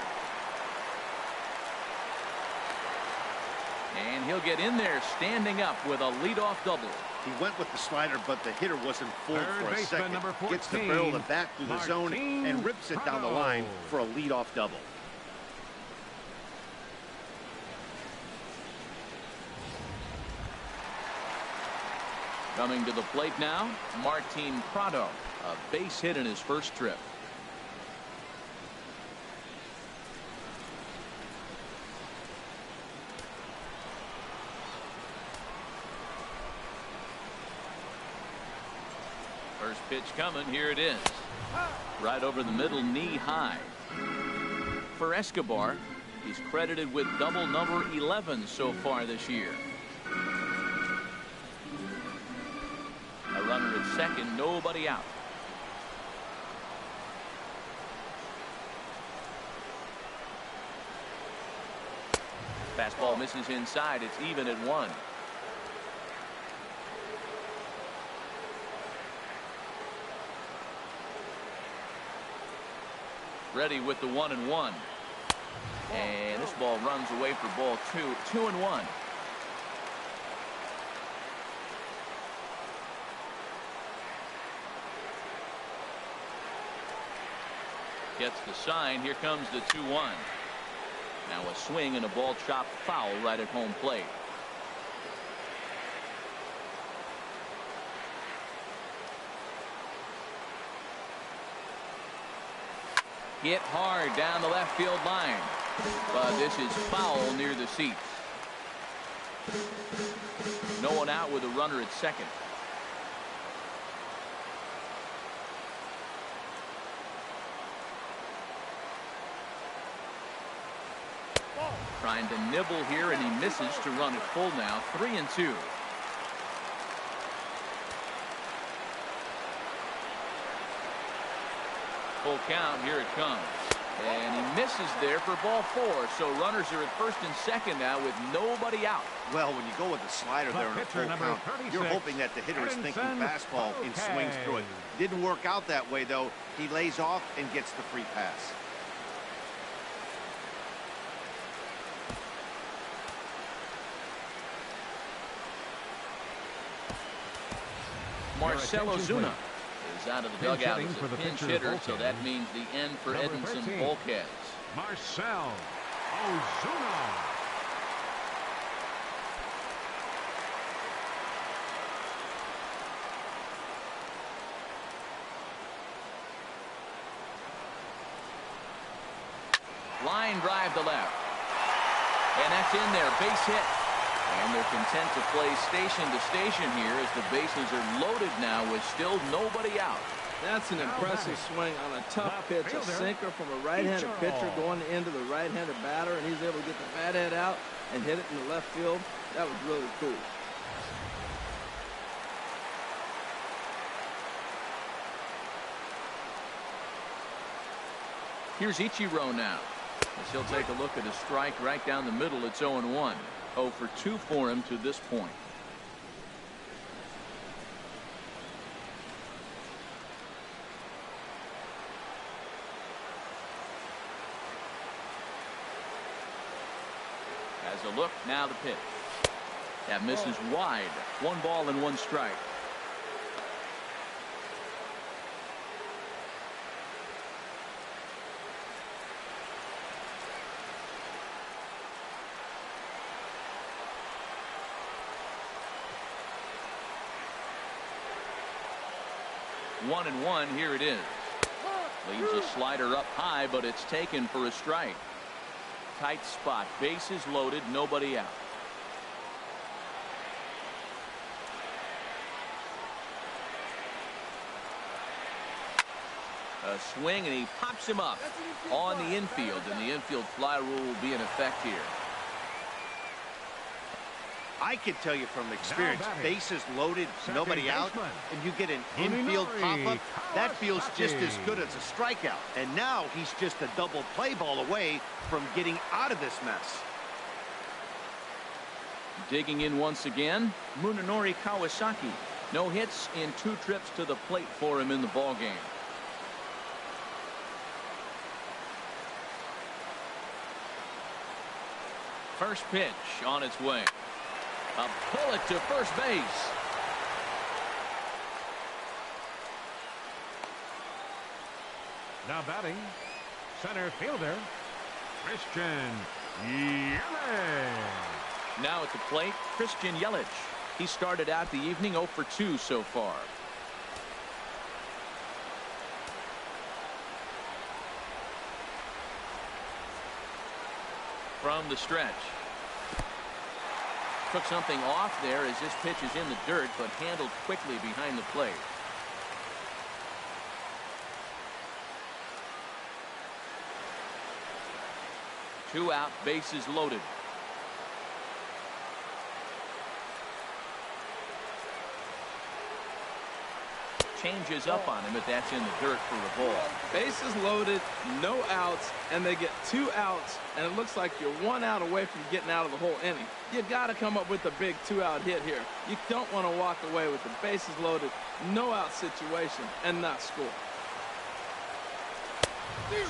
Speaker 1: And he'll get in there standing up with a leadoff double.
Speaker 4: He went with the slider, but the hitter wasn't fooled for a second.
Speaker 3: Number 14,
Speaker 4: gets the barrel of the bat through the zone and rips it down the line for a leadoff double.
Speaker 1: Coming to the plate now, Martin Prado, a base hit in his first trip. First pitch coming, here it is. Right over the middle, knee high. For Escobar, he's credited with double number 11 so far this year. A runner at second, nobody out. Fastball misses inside. It's even at 1. Ready with the 1-1. And this ball runs away for ball 2. 2-1. Gets the sign. Here comes the 2-1. Now a swing and a ball chopped foul right at home plate. Hit hard down the left field line. But this is foul near the seats. No one out with a runner at second. Trying to nibble here, and he misses to run it full now. 3-2. Full count, here it comes. And he misses there for ball 4. So runners are at first and second now with nobody out.
Speaker 4: Well, when you go with the slider there in a full count, you're hoping that the hitter is thinking fastball and swings through it. Didn't work out that way, though. He lays off and gets the free pass.
Speaker 1: Marcell Ozuna is out of the dugout as a pinch hitter, so that means the end for Edmonton Bulkheads.
Speaker 3: Marcell Ozuna.
Speaker 1: Line drive to left. And that's in there. Base hit. And they're content to play station to station here as the bases are loaded now with still nobody out.
Speaker 2: That's an impressive swing on a tough pitch. A sinker from a right-handed pitcher going into the right-handed batter, and he's able to get the bat head out and hit it in the left field. That was really cool.
Speaker 1: Here's Ichiro now, as he'll take a look at a strike right down the middle. It's 0-1. 0 for 2 for him to this point. As a look, now the pitch. That misses wide. 1 ball and 1 strike. One and one, here it is. Leaves a slider up high, but it's taken for a strike. Tight spot, bases loaded, nobody out. A swing, and he pops him up on the infield, and the infield fly rule will be in effect here.
Speaker 4: I can tell you from experience, bases loaded, nobody out, and you get an infield pop-up, that feels just as good as a strikeout. And now he's just a double play ball away from getting out of this mess.
Speaker 1: Digging in once again, Munenori Kawasaki. No hits in 2 trips to the plate for him in the ballgame. First pitch on its way. A bullet to first base.
Speaker 3: Now batting, center fielder, Christian Yelich.
Speaker 1: Now at the plate, Christian Yelich. He started out the evening 0 for 2 so far. From the stretch. Took something off there as this pitch is in the dirt, but handled quickly behind the plate. Two out, bases loaded. Changes up on him, but that's in the dirt for a ball.
Speaker 2: Bases loaded, no outs, and they get 2 outs, and it looks like you're 1 out away from getting out of the whole inning. You got to come up with a big 2-out hit here. You don't want to walk away with the bases loaded, no out situation, and not score.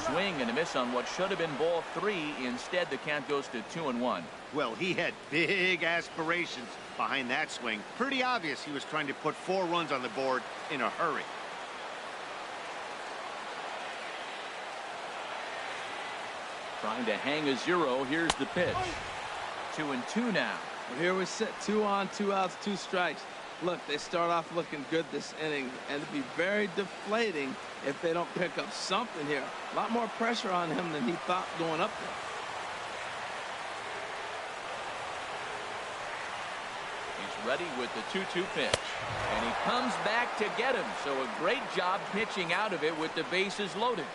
Speaker 1: Swing and a miss on what should have been ball 3. Instead, the count goes to 2-1.
Speaker 4: Well, he had big aspirations behind that swing. Pretty obvious he was trying to put 4 runs on the board in a hurry.
Speaker 1: Trying to hang a 0. Here's the pitch. 2-2 now.
Speaker 2: Well, here we sit, 2 on, 2 outs, 2 strikes. Look, they start off looking good this inning, and it'd be very deflating if they don't pick up something here. A lot more pressure on him than he thought going up there.
Speaker 1: He's ready with the 2-2 pitch. And he comes back to get him. So a great job pitching out of it with the bases loaded.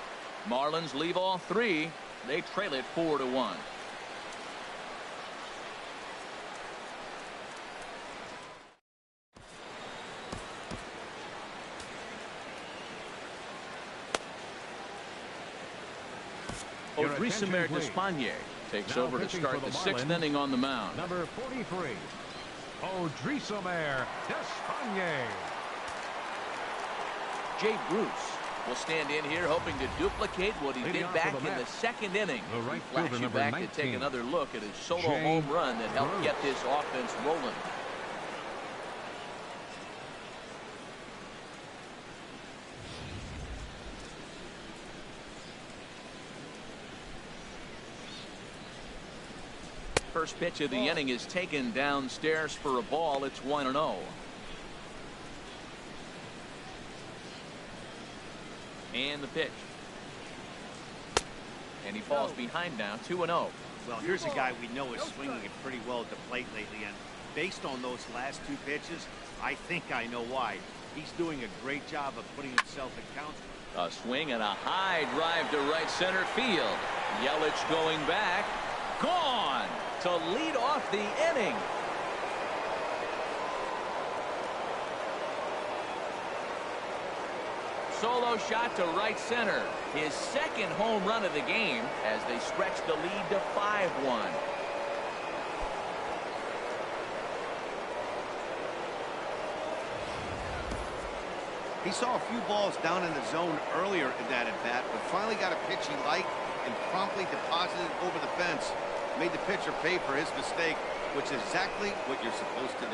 Speaker 1: Marlins leave all 3. They trail it 4-1. Odrisamer Despaigne takes over to start the 6th inning on the mound.
Speaker 3: Number 43, Odrisamer Despaigne.
Speaker 1: Jay Bruce will stand in here hoping to duplicate what he did back in the 2nd inning.
Speaker 3: Right,
Speaker 1: flash you back 19. To take another look at his solo home run that helped get this offense rolling. First pitch of the inning is taken downstairs for a ball. It's 1-0. And the pitch. And he falls behind now, 2-0.
Speaker 4: Well, here's a guy we know is swinging it pretty well at the plate lately, and based on those last 2 pitches, I think I know why. He's doing a great job of putting himself in counts.
Speaker 1: A swing and a high drive to right center field. Yelich going back. Gone to lead off the inning. Solo shot to right center. His 2nd home run of the game as they stretch the lead to 5-1.
Speaker 4: He saw a few balls down in the zone earlier in that at-bat, but finally got a pitch he liked and promptly deposited it over the fence. Made the pitcher pay for his mistake, which is exactly what you're supposed to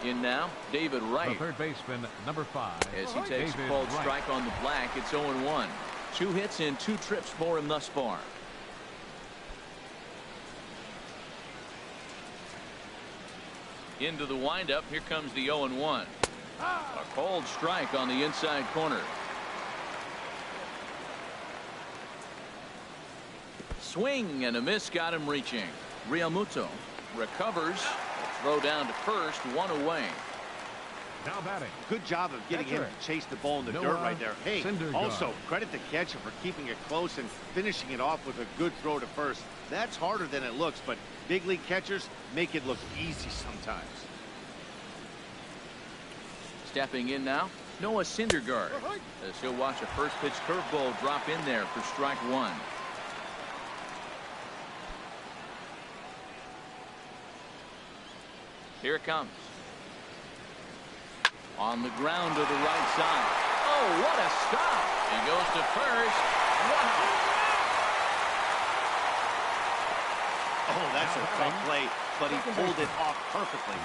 Speaker 4: do.
Speaker 3: In now, David Wright. The third baseman, number 5.
Speaker 1: As he takes a called strike on the black, it's 0-1. 2 hits and 2 trips for him thus far. Into the windup. Here comes the 0-1. A cold strike on the inside corner. Swing and a miss got him reaching. Realmuto recovers. Throw down to first, 1 away.
Speaker 3: Now batting.
Speaker 4: Good job of getting him to chase the ball in the dirt right there. Hey, also credit the catcher for keeping it close and finishing it off with a good throw to first. That's harder than it looks, but big league catchers make it look easy sometimes.
Speaker 1: Stepping in now, Noah Syndergaard, as he'll watch a first pitch curveball drop in there for strike 1. Here it comes. On the ground to the right side. Oh, what a stop. He goes to first. Wow.
Speaker 4: Oh, that's a tough play, but he pulled it off perfectly.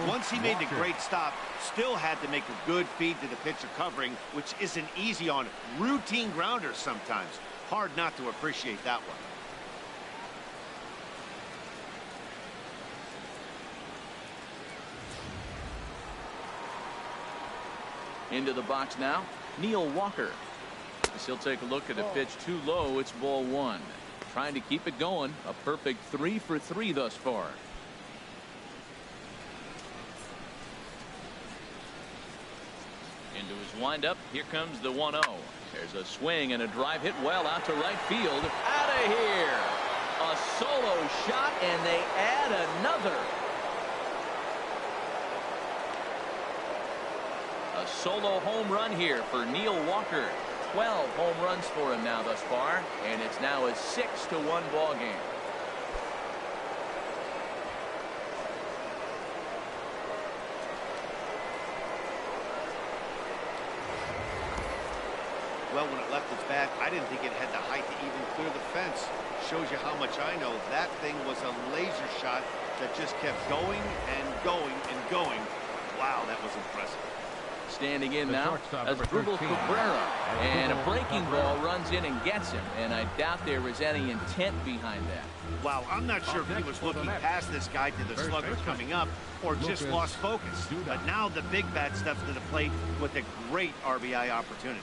Speaker 4: Once he made the great stop, still had to make a good feed to the pitcher covering, which isn't easy on routine grounders sometimes. Hard not to appreciate that one.
Speaker 1: Into the box now, Neil Walker. As he'll take a look at a pitch too low. It's ball one. Trying to keep it going. A perfect 3 for 3 thus far. Into his windup. Here comes the 1-0. There's a swing and a drive hit well out to right field. Out of here. A solo shot, and they add another. A solo home run here for Neil Walker. 12 home runs for him now thus far, and it's now a 6-1 ball game.
Speaker 4: Well, when it left its bat, I didn't think it had the height to even clear the fence. Shows you how much I know. That thing was a laser shot that just kept going and going and going. Wow, that was impressive.
Speaker 1: Standing in now as Rubel Cabrera, and a breaking ball runs in and gets him, and I doubt there was any intent behind that.
Speaker 4: Wow, I'm not sure if he was looking past this guy to the slugger coming up or just lost focus. But now the big bat steps to the plate with a great RBI opportunity.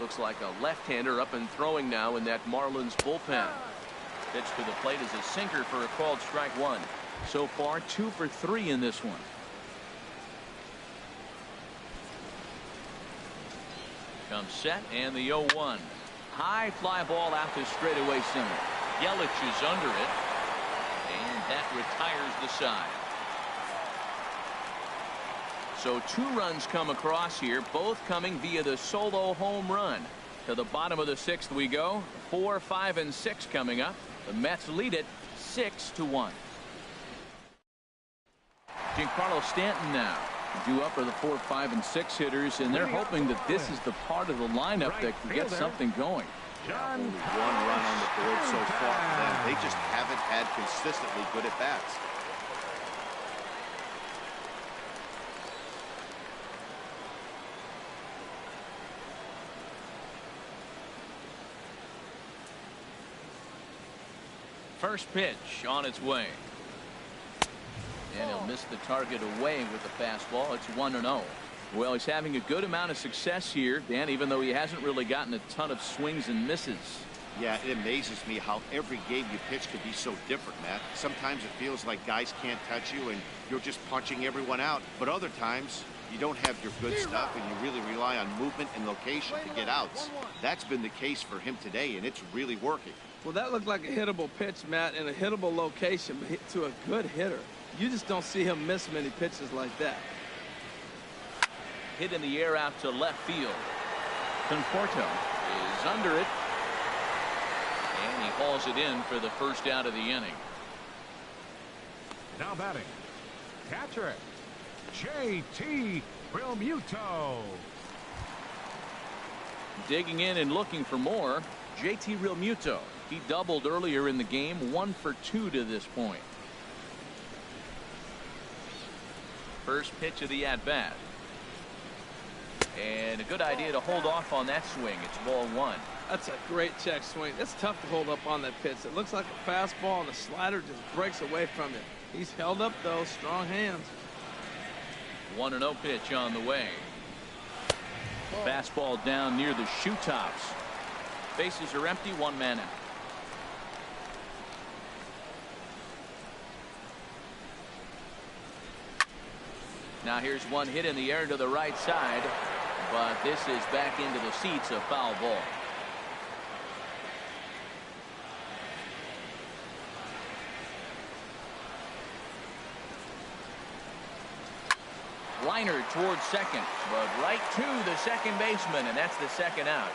Speaker 1: Looks like a left-hander up and throwing now in that Marlins bullpen. Pitch to the plate is a sinker for a called strike one. So far 2 for 3 in this one. Comes set and the 0-1. High fly ball out to straightaway center. Yelich is under it, and that retires the side. So 2 runs come across here, both coming via the solo home run. To the bottom of the 6th we go. 4, 5, and 6 coming up. The Mets lead it 6-1. Giancarlo Stanton now. Due up are the 4, 5, and 6 hitters, and they're hoping that this is the part of the lineup that can get something going.
Speaker 4: Yeah, only 1 run on the board so far for them. They just haven't had consistently good at bats.
Speaker 1: First pitch on its way. And he'll miss the target away with the fastball. It's 1-0. Well, he's having a good amount of success here, Dan, even though he hasn't really gotten a ton of swings and misses.
Speaker 4: Yeah, it amazes me how every game you pitch can be so different, Matt. Sometimes it feels like guys can't touch you and you're just punching everyone out. But other times you don't have your good stuff and you really rely on movement and location to get outs. That's been the case for him today, and it's really working.
Speaker 2: Well, that looked like a hittable pitch, Matt, in a hittable location, but hit to a good hitter. You just don't see him miss many pitches like that.
Speaker 1: Hit in the air out to left field. Conforto is under it. And he hauls it in for the first out of the inning.
Speaker 3: Now batting, catcher, J.T. Realmuto.
Speaker 1: Digging in and looking for more, J.T. Realmuto. He doubled earlier in the game, 1 for 2 to this point. First pitch of the at-bat. And a good idea to hold off on that swing. It's ball 1.
Speaker 2: That's a great check swing. It's tough to hold up on that pitch. It looks like a fastball, and the slider just breaks away from it. He's held up, though. Strong hands.
Speaker 1: 1-0 pitch on the way. Fastball down near the shoe tops. Bases are empty, 1 man out. Now here's one hit in the air to the right side, but this is back into the seats, a foul ball. Liner towards second, but right to the second baseman, and that's the second out.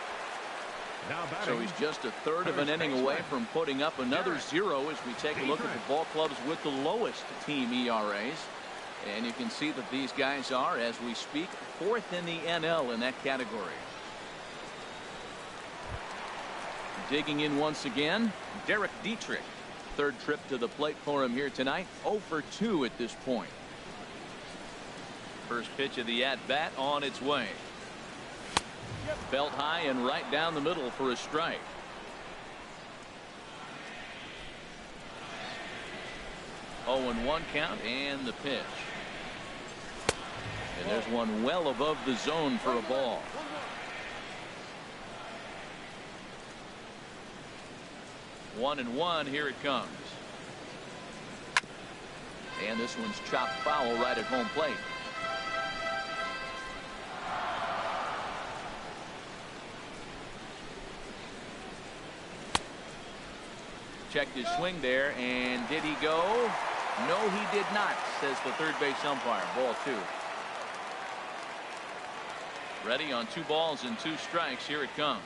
Speaker 1: So he's just a third of an inning away from putting up another 0 as we take a look at the ball clubs with the lowest team ERAs. And you can see that these guys are, as we speak, 4th in the NL in that category. Digging in once again, Derek Dietrich. 3rd trip to the plate for him here tonight. 0 for 2 at this point. First pitch of the at-bat on its way. Belt high and right down the middle for a strike. Oh, and 1 count and the pitch. And there's one well above the zone for a ball. One and one, here it comes. And this one's chopped foul right at home plate. Checked his swing there, and did he go? No, he did not, says the third base umpire. Ball 2. Ready on 2 balls and 2 strikes. Here it comes.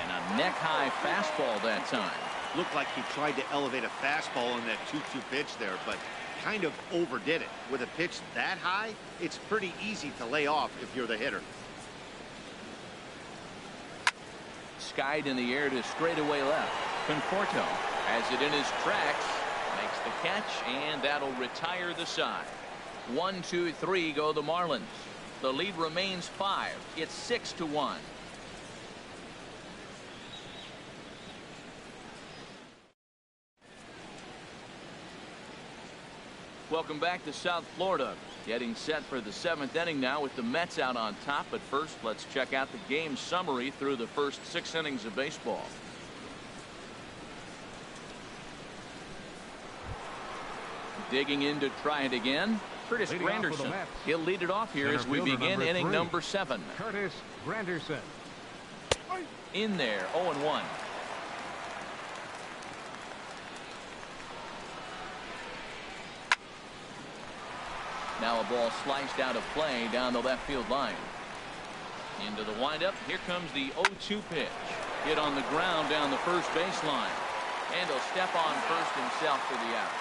Speaker 1: And a neck-high fastball that time.
Speaker 4: Looked like he tried to elevate a fastball on that 2-2 pitch there, but kind of overdid it. With a pitch that high, it's pretty easy to lay off if you're the hitter.
Speaker 1: Skied in the air to straightaway left. Conforto has it in his tracks, makes the catch, and that'll retire the side. 1, 2, 3 go the Marlins. The lead remains 5. It's 6-1. Welcome back to South Florida. Getting set for the 7th inning now with the Mets out on top. But first, let's check out the game summary through the first 6 innings of baseball. Digging in to try it again, Curtis Granderson. He'll lead it off here as we begin inning number 7.
Speaker 3: Curtis Granderson.
Speaker 1: In there, 0-1. Now a ball sliced out of play down the left field line. Into the windup. Here comes the 0-2 pitch. Hit on the ground down the first baseline. And he'll step on first himself for the out.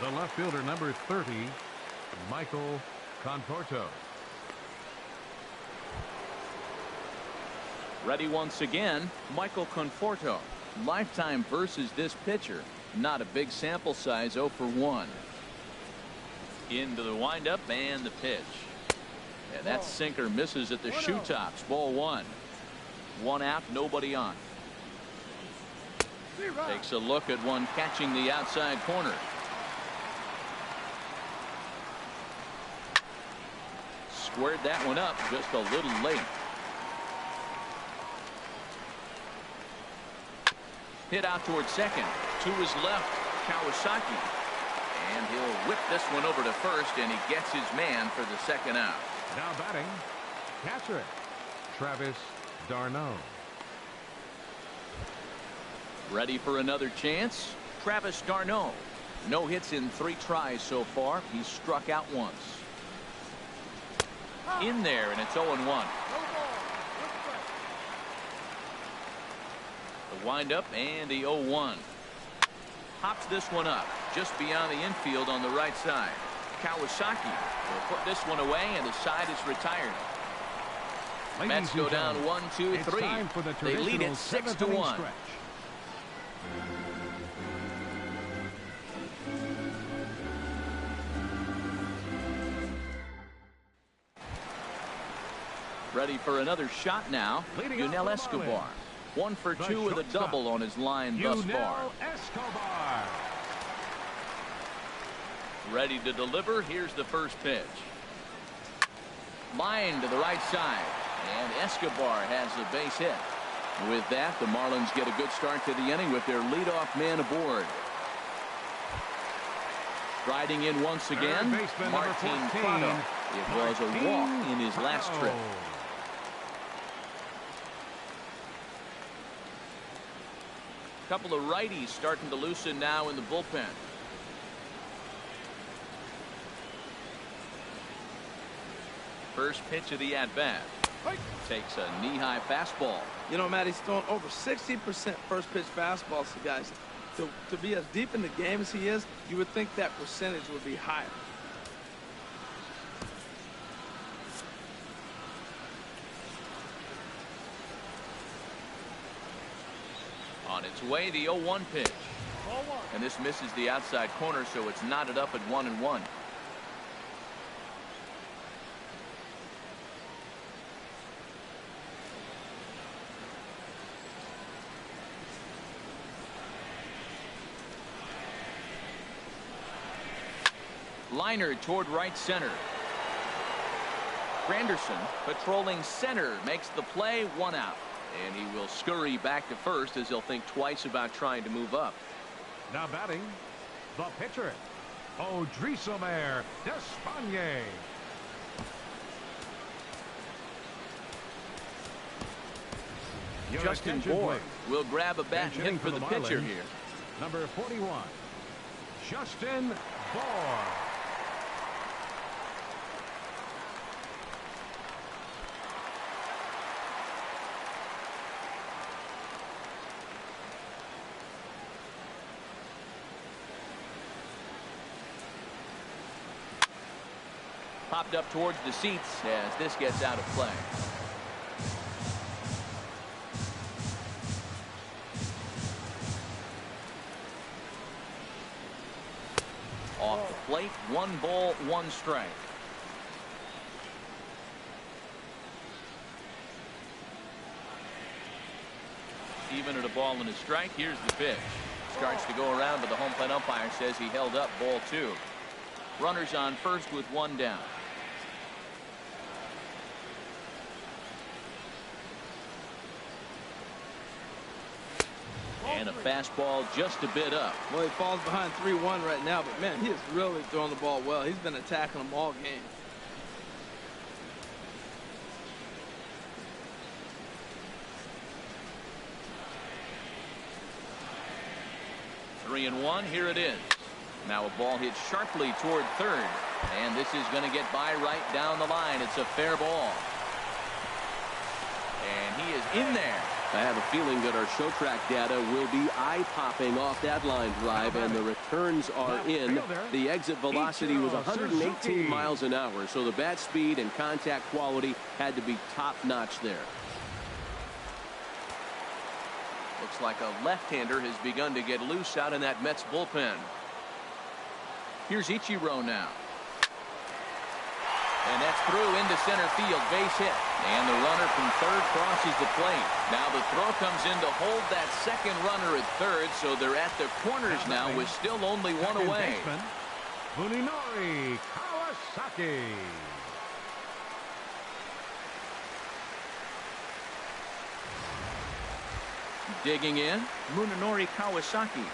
Speaker 3: The left fielder, number 30, Michael Conforto.
Speaker 1: Ready once again, Michael Conforto. Lifetime versus this pitcher. Not a big sample size, 0 for 1. Into the windup and the pitch. And that sinker misses at the shoe tops. Ball 1. 1 out, nobody on. Takes a look at one catching the outside corner. Squared that one up just a little late. Hit out towards second. To his left, Kawasaki. And he'll whip this one over to first, and he gets his man for the 2nd out.
Speaker 3: Now batting, catcher, Travis d'Arnaud.
Speaker 1: Ready for another chance? Travis d'Arnaud. No hits in 3 tries so far. He's struck out once. In there, and it's 0-1. The windup and the 0-1. Hops this one up just beyond the infield on the right side. Kawasaki will put this one away, and the side is retired. Mets go down 1, 2, 3. They lead it 6-1. Ready for another shot now. Yunel Escobar. 1 for 2 with a double on his line thus far.
Speaker 3: Escobar.
Speaker 1: Ready to deliver. Here's the first pitch. Line to the right side. And Escobar has the base hit. With that, the Marlins get a good start to the inning with their leadoff man aboard. Riding in once again, Martin Prado. It was a walk in his last trip. Couple of righties starting to loosen now in the bullpen. First pitch of the at-bat. Takes a knee-high fastball.
Speaker 2: You know, Matt, he's throwing over 60% first pitch fastballs to guys. To be as deep in the game as he is, you would think that percentage would be higher.
Speaker 1: On its way, the 0-1 pitch. And this misses the outside corner, so it's knotted up at 1-1. Liner toward right center. Granderson patrolling center makes the play, 1 out. And he will scurry back to first as he'll think twice about trying to move up.
Speaker 3: Now batting, the pitcher, Odrisamer Despaigne.
Speaker 1: Justin Bourne will grab a bat and hit for the pitcher here.
Speaker 3: Number 41, Justin Bourne.
Speaker 1: Popped up towards the seats as this gets out of play. Off the plate, 1 ball, 1 strike. Even at a ball and a strike, here's the pitch. Starts to go around, but the home plate umpire says he held up, ball 2. Runners on first with 1 down. And a fastball just a bit up.
Speaker 2: Well, he falls behind 3-1 right now, but man, he is really throwing the ball well. He's been attacking them all game.
Speaker 1: Three and 1, here it is. Now a ball hit sharply toward third, and this is going to get by right down the line. It's a fair ball. And he is in there.
Speaker 5: I have a feeling that our show track data will be eye-popping off that line drive, and the returns are in. The exit velocity was 118 miles an hour, so the bat speed and contact quality had to be top-notch there.
Speaker 1: Looks like a left-hander has begun to get loose out in that Mets bullpen. Here's Ichiro now. And that's through into center field, base hit. And the runner from third crosses the plate. Now the throw comes in to hold that second runner at third, so they're at the corners now with still only 1 away.
Speaker 3: Munenori Kawasaki.
Speaker 1: Digging in, Munenori Kawasaki.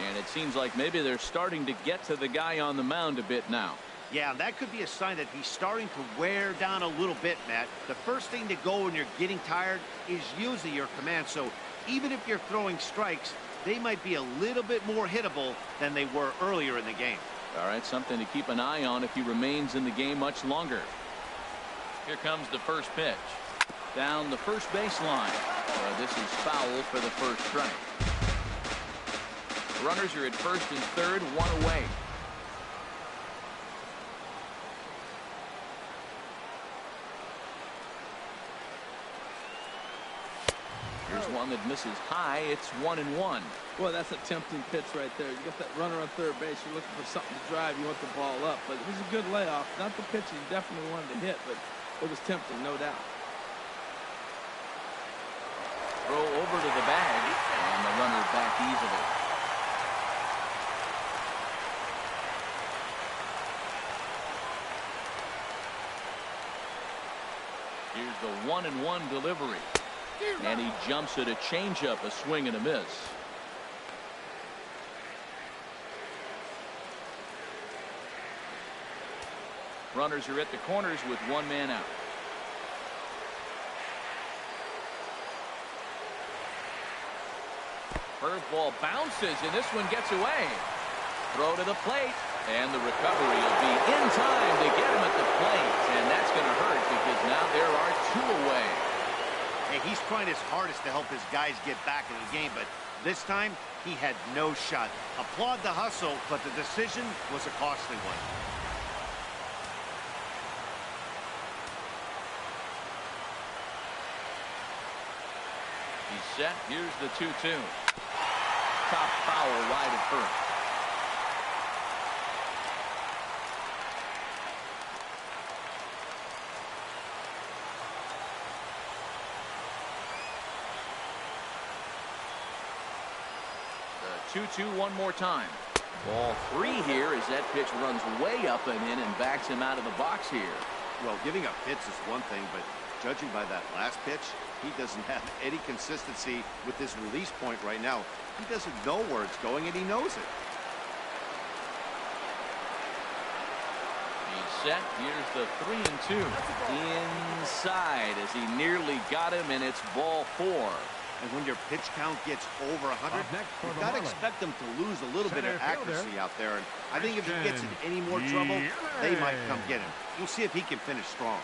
Speaker 1: And it seems like maybe they're starting to get to the guy on the mound a bit now.
Speaker 4: Yeah, that could be a sign that he's starting to wear down a little bit, Matt. The first thing to go when you're getting tired is usually your command. So even if you're throwing strikes, they might be a little bit more hittable than they were earlier in the game.
Speaker 1: All right, something to keep an eye on if he remains in the game much longer. Here comes the first pitch. Down the first baseline. This is foul for the first strike. Runners are at first and third, 1 away. Here's one that misses high. It's 1-1.
Speaker 2: Well, that's a tempting pitch right there. You got that runner on third base. You're looking for something to drive. You want the ball up. But it was a good layoff. Not the pitch he definitely wanted to hit, but it was tempting, no doubt.
Speaker 1: Throw over to the bag, and the runner back easily. Here's the 1-1 delivery. And he jumps at a changeup, a swing and a miss. Runners are at the corners with 1 man out. Curveball bounces, and this one gets away. Throw to the plate, and the recovery will be in time to get him at the plate. And that's going to hurt because now there are 2 away.
Speaker 4: Hey, he's trying his hardest to help his guys get back in the game, but this time He had no shot. Applaud the hustle, but the decision was a costly one.
Speaker 1: He's set. Here's the 2-2. Top foul right at first. The 2-2 one more time. Ball 3 here as that pitch runs way up and in and backs him out of the box here.
Speaker 4: Well, giving up hits is one thing, but judging by that last pitch, he doesn't have any consistency with this release point right now. He doesn't know where it's going, and he knows it.
Speaker 1: He's set. Here's the 3-2. Inside as he nearly got him, and it's ball 4.
Speaker 4: And when your pitch count gets over 100, you've got to expect them to lose a little bit of accuracy out there. And I think if he gets in any more trouble, they might come get him. We'll see if he can finish strong.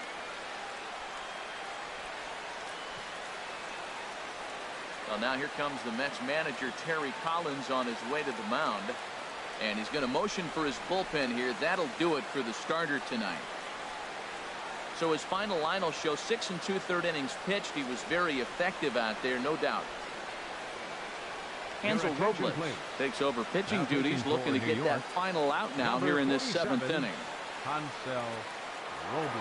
Speaker 1: Well, now here comes the Mets manager, Terry Collins, on his way to the mound. And he's going to motion for his bullpen here. That'll do it for the starter tonight. So his final line will show 6 2/3 innings pitched. He was very effective out there, no doubt. Hansel Robles takes over pitching duties, looking to get that final out now here in this 7th inning.
Speaker 3: Hansel Robles.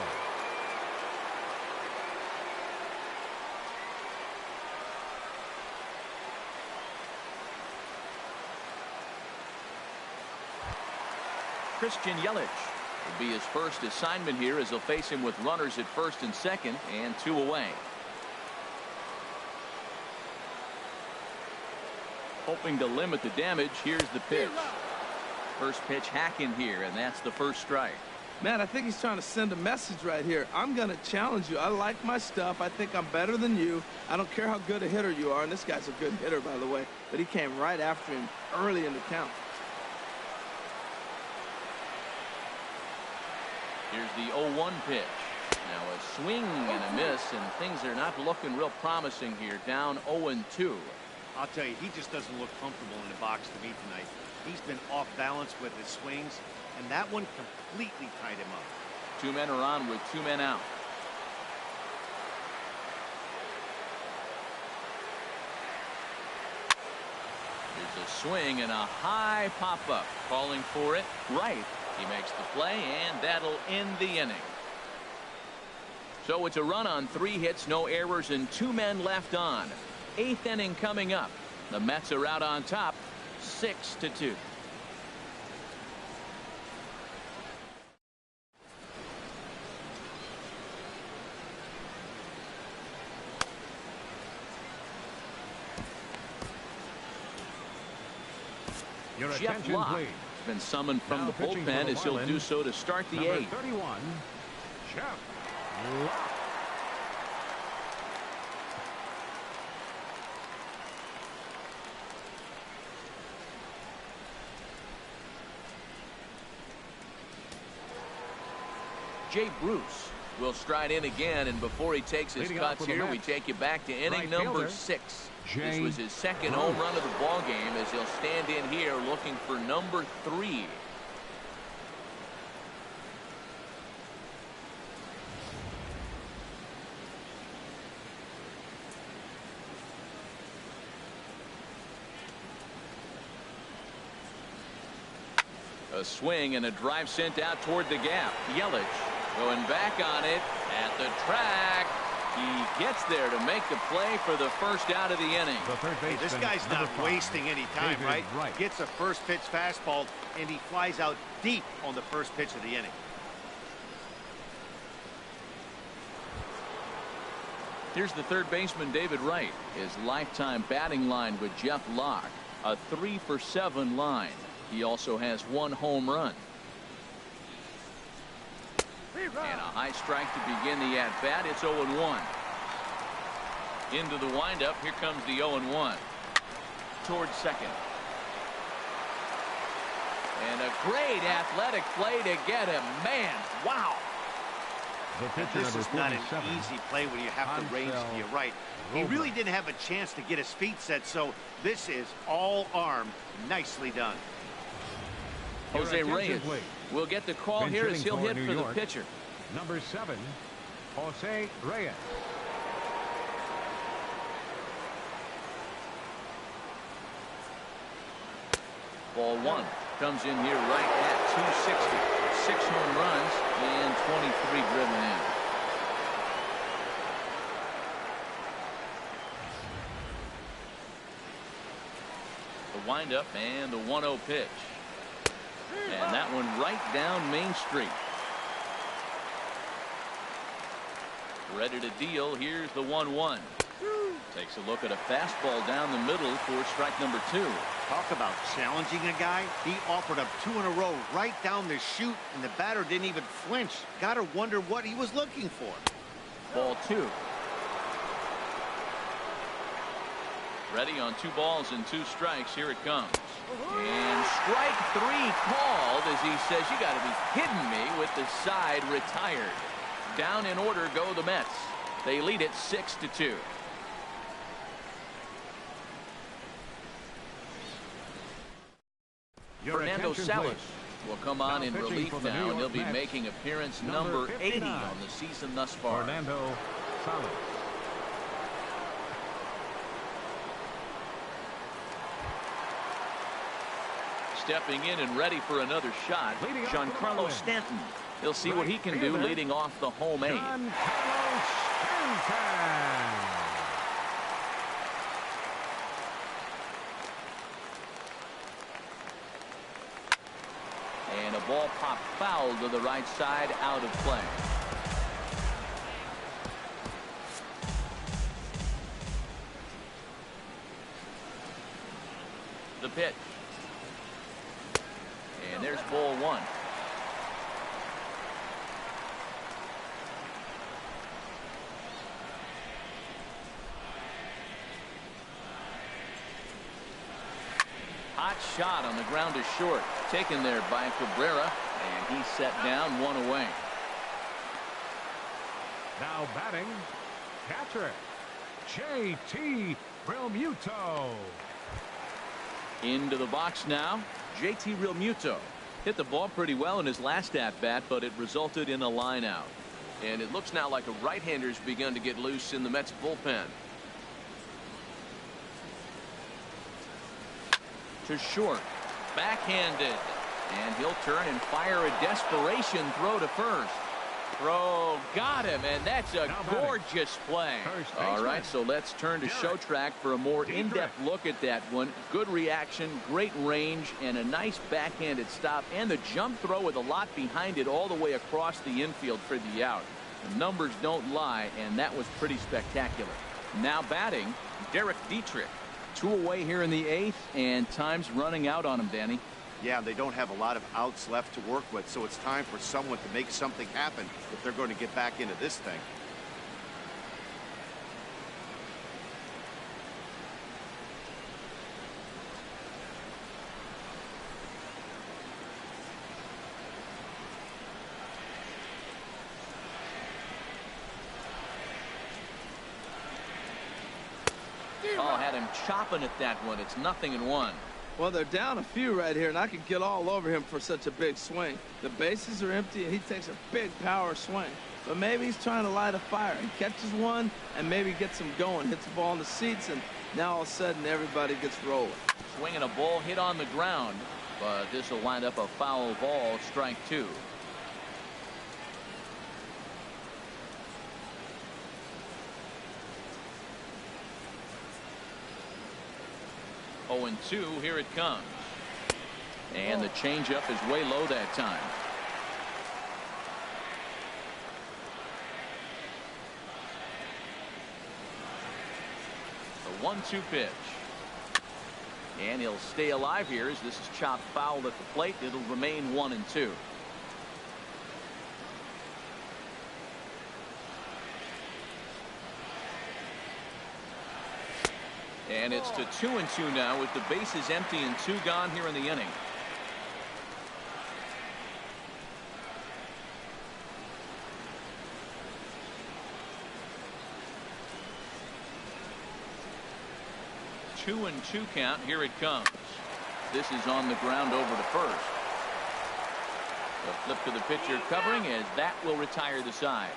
Speaker 1: Christian Yelich will be his first assignment here as he'll face him with runners at first and second and 2 away. Hoping to limit the damage. Here's the pitch. First pitch hacking here, and that's the first strike.
Speaker 2: Man, I think he's trying to send a message right here. I'm going to challenge you. I like my stuff. I think I'm better than you. I don't care how good a hitter you are. And this guy's a good hitter, by the way. But he came right after him early in the count.
Speaker 1: Here's the 0-1 pitch. Now a swing and a miss, and things are not looking real promising here. Down 0-2.
Speaker 4: I'll tell you, he just doesn't look comfortable in the box to me tonight. He's been off balance with his swings, and that one completely tied him up.
Speaker 1: 2 men are on with 2 men out. Here's a swing and a high pop-up. Calling for it right. He makes the play, and that'll end the inning. So it's a run on 3 hits, no errors, and 2 men left on. 8th inning coming up. The Mets are out on top, 6-2. Jeff Locke has been summoned from the bullpen as he'll do so to start the 8th.
Speaker 3: 31, Jeff Locke.
Speaker 1: Jay Bruce will stride in again, and before he takes his cuts here, we take you back to inning number 6. This was his 2nd home run of the ball game as he'll stand in here looking for number 3. A swing and a drive sent out toward the gap. Yelich going back on it at the track. He gets there to make the play for the first out of the inning.
Speaker 4: Hey, this guy's not wasting any time, right? Gets a first pitch fastball, and he flies out deep on the first pitch of the inning.
Speaker 1: Here's the third baseman, David Wright. His lifetime batting line with Jeff Locke, a 3-for-7 line. He also has 1 home run. And a high strike to begin the at-bat. It's 0-1. Into the windup. Here comes the 0-1. Towards second. And a great athletic play to get him. Man, wow.
Speaker 3: The pitcher,
Speaker 4: This is not an
Speaker 3: 47.
Speaker 4: easy play when you have to range to your right. He really didn't have a chance to get his feet set, so this is all arm. Nicely done.
Speaker 1: Jose Reyes will get the call here as he'll hit for the pitcher.
Speaker 3: Number 7, Jose Reyes.
Speaker 1: Ball 1 comes in here right at 260. 6 home runs and 23 driven in. The windup and the 1-0 pitch. And that one right down Main Street. Ready to deal. Here's the 1-1. Takes a look at a fastball down the middle for strike number 2.
Speaker 4: Talk about challenging a guy. He offered up 2 in a row right down the chute, and the batter didn't even flinch. Gotta wonder what he was looking for.
Speaker 1: Ball 2. Ready on 2 balls and 2 strikes. Here it comes. And strike 3 called as he says, you got to be kidding me, with the side retired. Down in order go the Mets. They lead it 6-2. Fernando Salas will come on in relief now, and he'll be making appearance number 80 on the season thus far.
Speaker 3: Fernando Salas.
Speaker 1: Stepping in and ready for another shot, Giancarlo Stanton. He'll see what he can do leading off the home 8.
Speaker 3: Giancarlo Stanton.
Speaker 1: And a ball popped foul to the right side, out of play. The pitch. And there's ball 1. Hot shot on the ground to short. Taken there by Cabrera, and he's set down, 1 away.
Speaker 3: Now batting, catcher, JT Realmuto.
Speaker 1: Into the box now, JT Realmuto. Hit the ball pretty well in his last at-bat, but it resulted in a line out. And it looks now like a right-hander's begun to get loose in the Mets bullpen. To short, backhanded, and he'll turn and fire a desperation throw to first. Throw got him, and that's a gorgeous play. All right, so let's turn to show track for a more in-depth look at that one. Good reaction, great range, and a nice backhanded stop, and the jump throw with a lot behind it all the way across the infield for the out. The numbers don't lie, and that was pretty spectacular. Now batting, Derek Dietrich. 2 away here in the 8th, and time's running out on him, Danny.
Speaker 4: Yeah, they don't have a lot of outs left to work with, so it's time for someone to make something happen if they're going to get back into this thing.
Speaker 1: Oh, had him chopping at that one. It's 0-1.
Speaker 2: Well, they're down a few right here, and I could get all over him for such a big swing. The bases are empty, and he takes a big power swing. But maybe he's trying to light a fire. He catches one and maybe gets him going, hits the ball in the seats, and now all of a sudden everybody gets rolling.
Speaker 1: Swinging a ball hit on the ground, but this will wind up a foul ball, strike 2. Oh, and 2, here it comes. And the changeup is way low that time. The 1-2 pitch. And he'll stay alive here as this is chopped foul at the plate. It'll remain 1-2. And it's to 2-2 now with the bases empty and 2 gone here in the inning. 2-2 count. Here it comes. This is on the ground over to first. The flip to the pitcher covering as that will retire the side.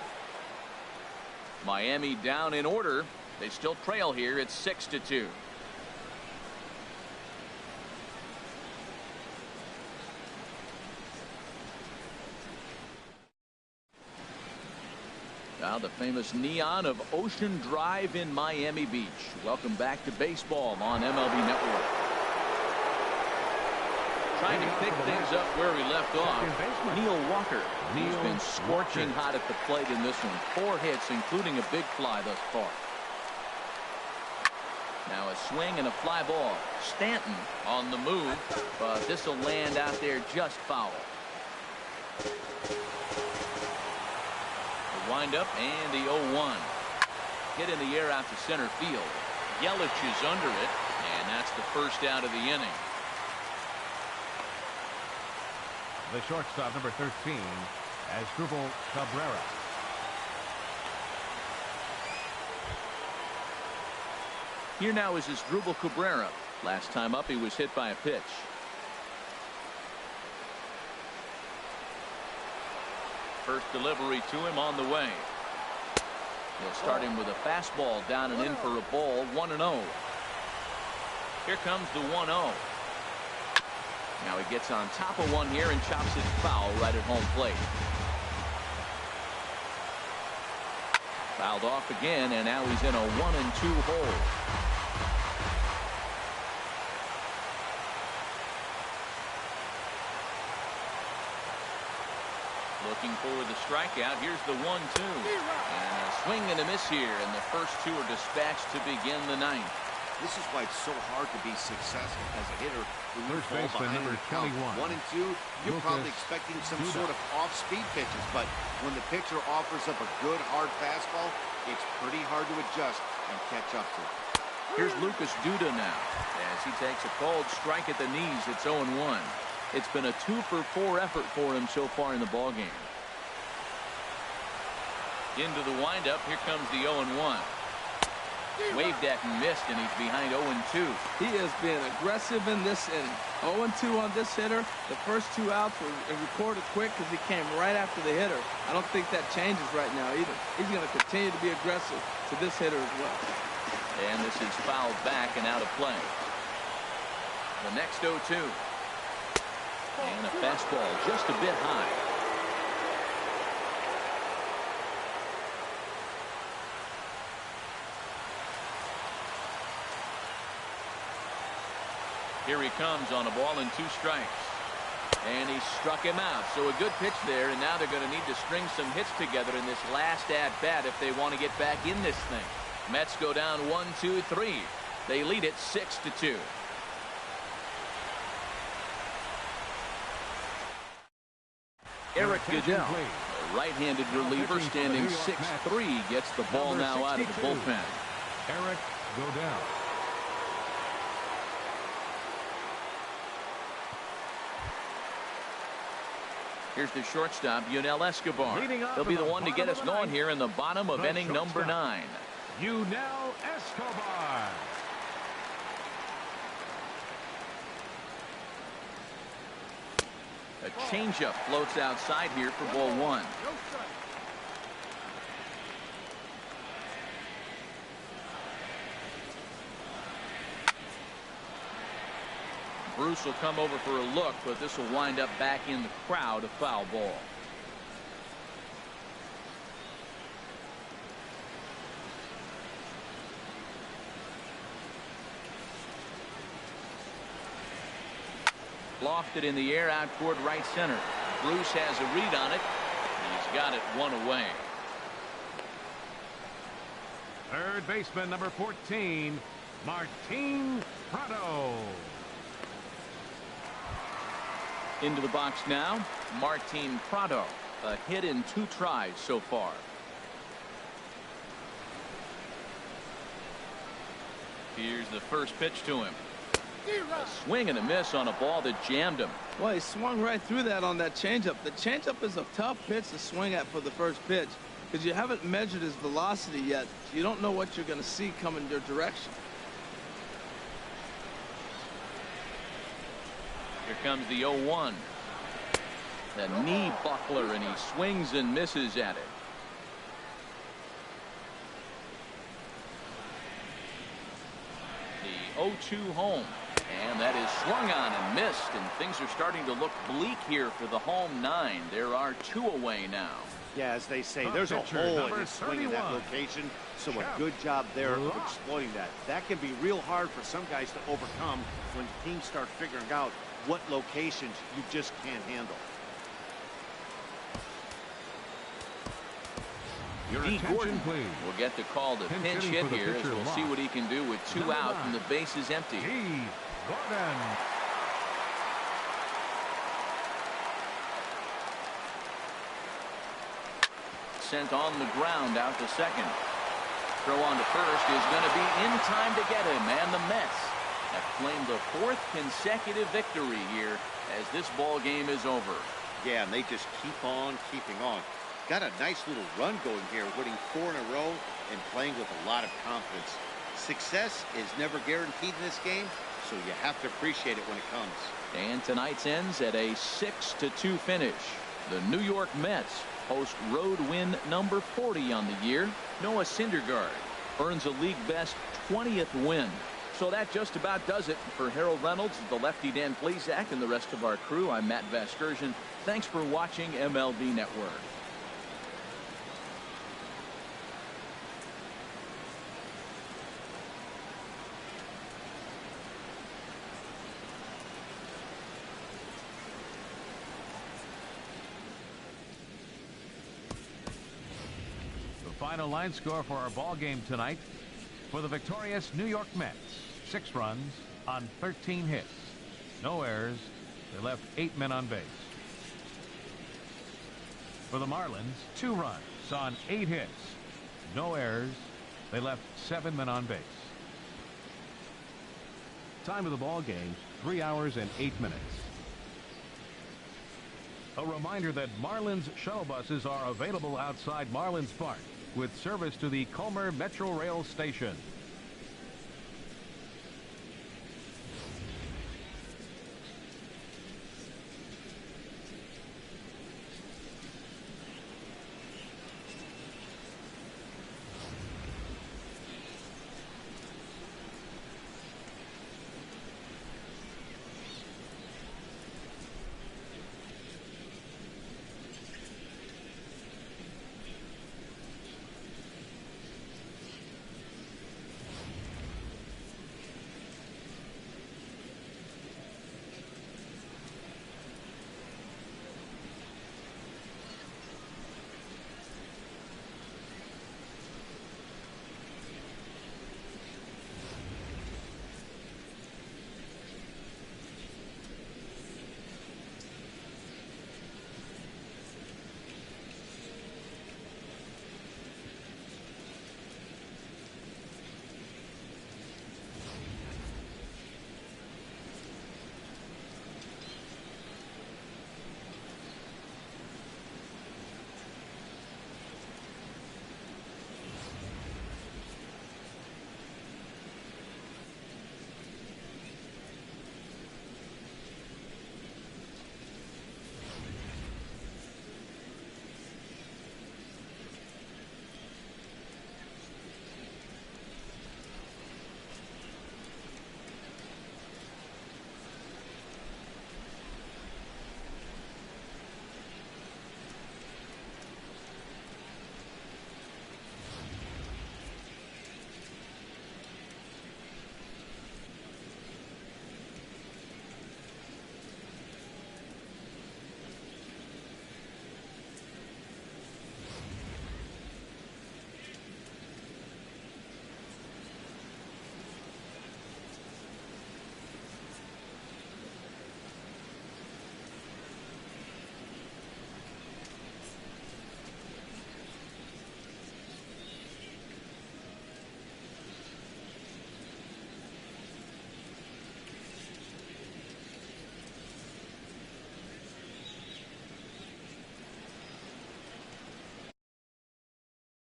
Speaker 1: Miami down in order. They still trail here. It's 6-2. Now the famous neon of Ocean Drive in Miami Beach. Welcome back to baseball on MLB Network. Trying to pick things up where we left off. Neil Walker. He's been scorching hot at the plate in this one. 4 hits, including a big fly thus far. Now a swing and a fly ball. Stanton on the move, but this will land out there just foul. The windup and the 0-1. Hit in the air out to center field. Yelich is under it, and that's the first out of the inning.
Speaker 3: The shortstop, number 13, Asdrubal Cabrera.
Speaker 1: Here now is Asdrubal Cabrera. Last time up, he was hit by a pitch. First delivery to him on the way. He'll start him with a fastball down and in for a ball. 1-0. Here comes the 1-0. Now he gets on top of one here and chops it foul right at home plate. Fouled off again, and now he's in a 1-2 hole. Looking for the strikeout. Here's the 1-2. And a swing and a miss here, and the first 2 are dispatched to begin the 9th.
Speaker 4: This is why it's so hard to be successful as a hitter when you
Speaker 3: First
Speaker 4: fall behind
Speaker 3: number 21.
Speaker 4: 1 and 2, you're probably expecting some sort of off-speed pitches, but when the pitcher offers up a good hard fastball, it's pretty hard to adjust and catch up to.
Speaker 1: Here's Lucas Duda now as he takes a called strike at the knees. It's 0-1. It's been a 2-for-4 effort for him so far in the ballgame. Into the windup. Here comes the 0-1. Waved at and missed, and he's behind 0-2.
Speaker 2: He has been aggressive in this inning. 0-2 on this hitter. The first 2 outs were recorded quick because he came right after the hitter. I don't think that changes right now either. He's going to continue to be aggressive to this hitter as well.
Speaker 1: And this is fouled back and out of play. The next 0-2. And a fastball just a bit high. Here he comes on a ball and 2 strikes. And he struck him out. So a good pitch there, and now they're going to need to string some hits together in this last at-bat if they want to get back in this thing. Mets go down 1-2-3. They lead it 6-2. Eric Goodell, a right-handed reliever standing 6'3", gets the ball now out of the bullpen.
Speaker 3: Eric Goodell.
Speaker 1: Here's the shortstop, Yunel Escobar. He'll be the one to get us going here in the bottom of inning number 9.
Speaker 3: Yunel Escobar.
Speaker 1: A changeup floats outside here for ball 1. Bruce will come over for a look, but this will wind up back in the crowd, a foul ball. Lofted in the air out toward right center. Bruce has a read on it. He's got it 1 away.
Speaker 3: Third baseman, number 14, Martin Prado.
Speaker 1: Into the box now, Martin Prado. A hit in 2 tries so far. Here's the first pitch to him. A swing and a miss on a ball that jammed him.
Speaker 2: Well, he swung right through that on that changeup. The changeup is a tough pitch to swing at for the first pitch because you haven't measured his velocity yet. So you don't know what you're going to see coming your direction.
Speaker 1: Here comes the 0-1. The knee buckler, and he swings and misses at it. The 0-2 home. And that is swung on and missed, and things are starting to look bleak here for the home 9. There are 2 away now.
Speaker 4: Yeah, as they say, there's a hole in his swing in that location, so a good job there of exploiting that. That can be real hard for some guys to overcome when teams start figuring out what locations you just can't handle.
Speaker 1: D. Gordon will get the call to pinch hit here, as we'll see what he can do with 2 out and the base is empty.
Speaker 3: Gordon.
Speaker 1: Sent on the ground out to second. Throw on to first is going to be in time to get him, and the Mets have claimed the 4th consecutive victory here as this ball game is over.
Speaker 4: Yeah, and they just keep on keeping on. Got a nice little run going here, winning 4 in a row and playing with a lot of confidence. Success is never guaranteed in this game, so you have to appreciate it when it comes.
Speaker 1: And tonight's ends at a 6-2 finish. The New York Mets host road win number 40 on the year. Noah Syndergaard earns a league best 20th win. So that just about does it for Harold Reynolds, the lefty Dan Plesac, and the rest of our crew. I'm Matt Vasgersian. Thanks for watching MLB Network.
Speaker 3: Final line score for our ball game tonight. For the victorious New York Mets, 6 runs on 13 hits. No errors. They left 8 men on base. For the Marlins, 2 runs on 8 hits. No errors. They left 7 men on base. Time of the ball game, 3 hours and 8 minutes. A reminder that Marlins shuttle buses are available outside Marlins Park, with service to the Comer Metro Rail Station.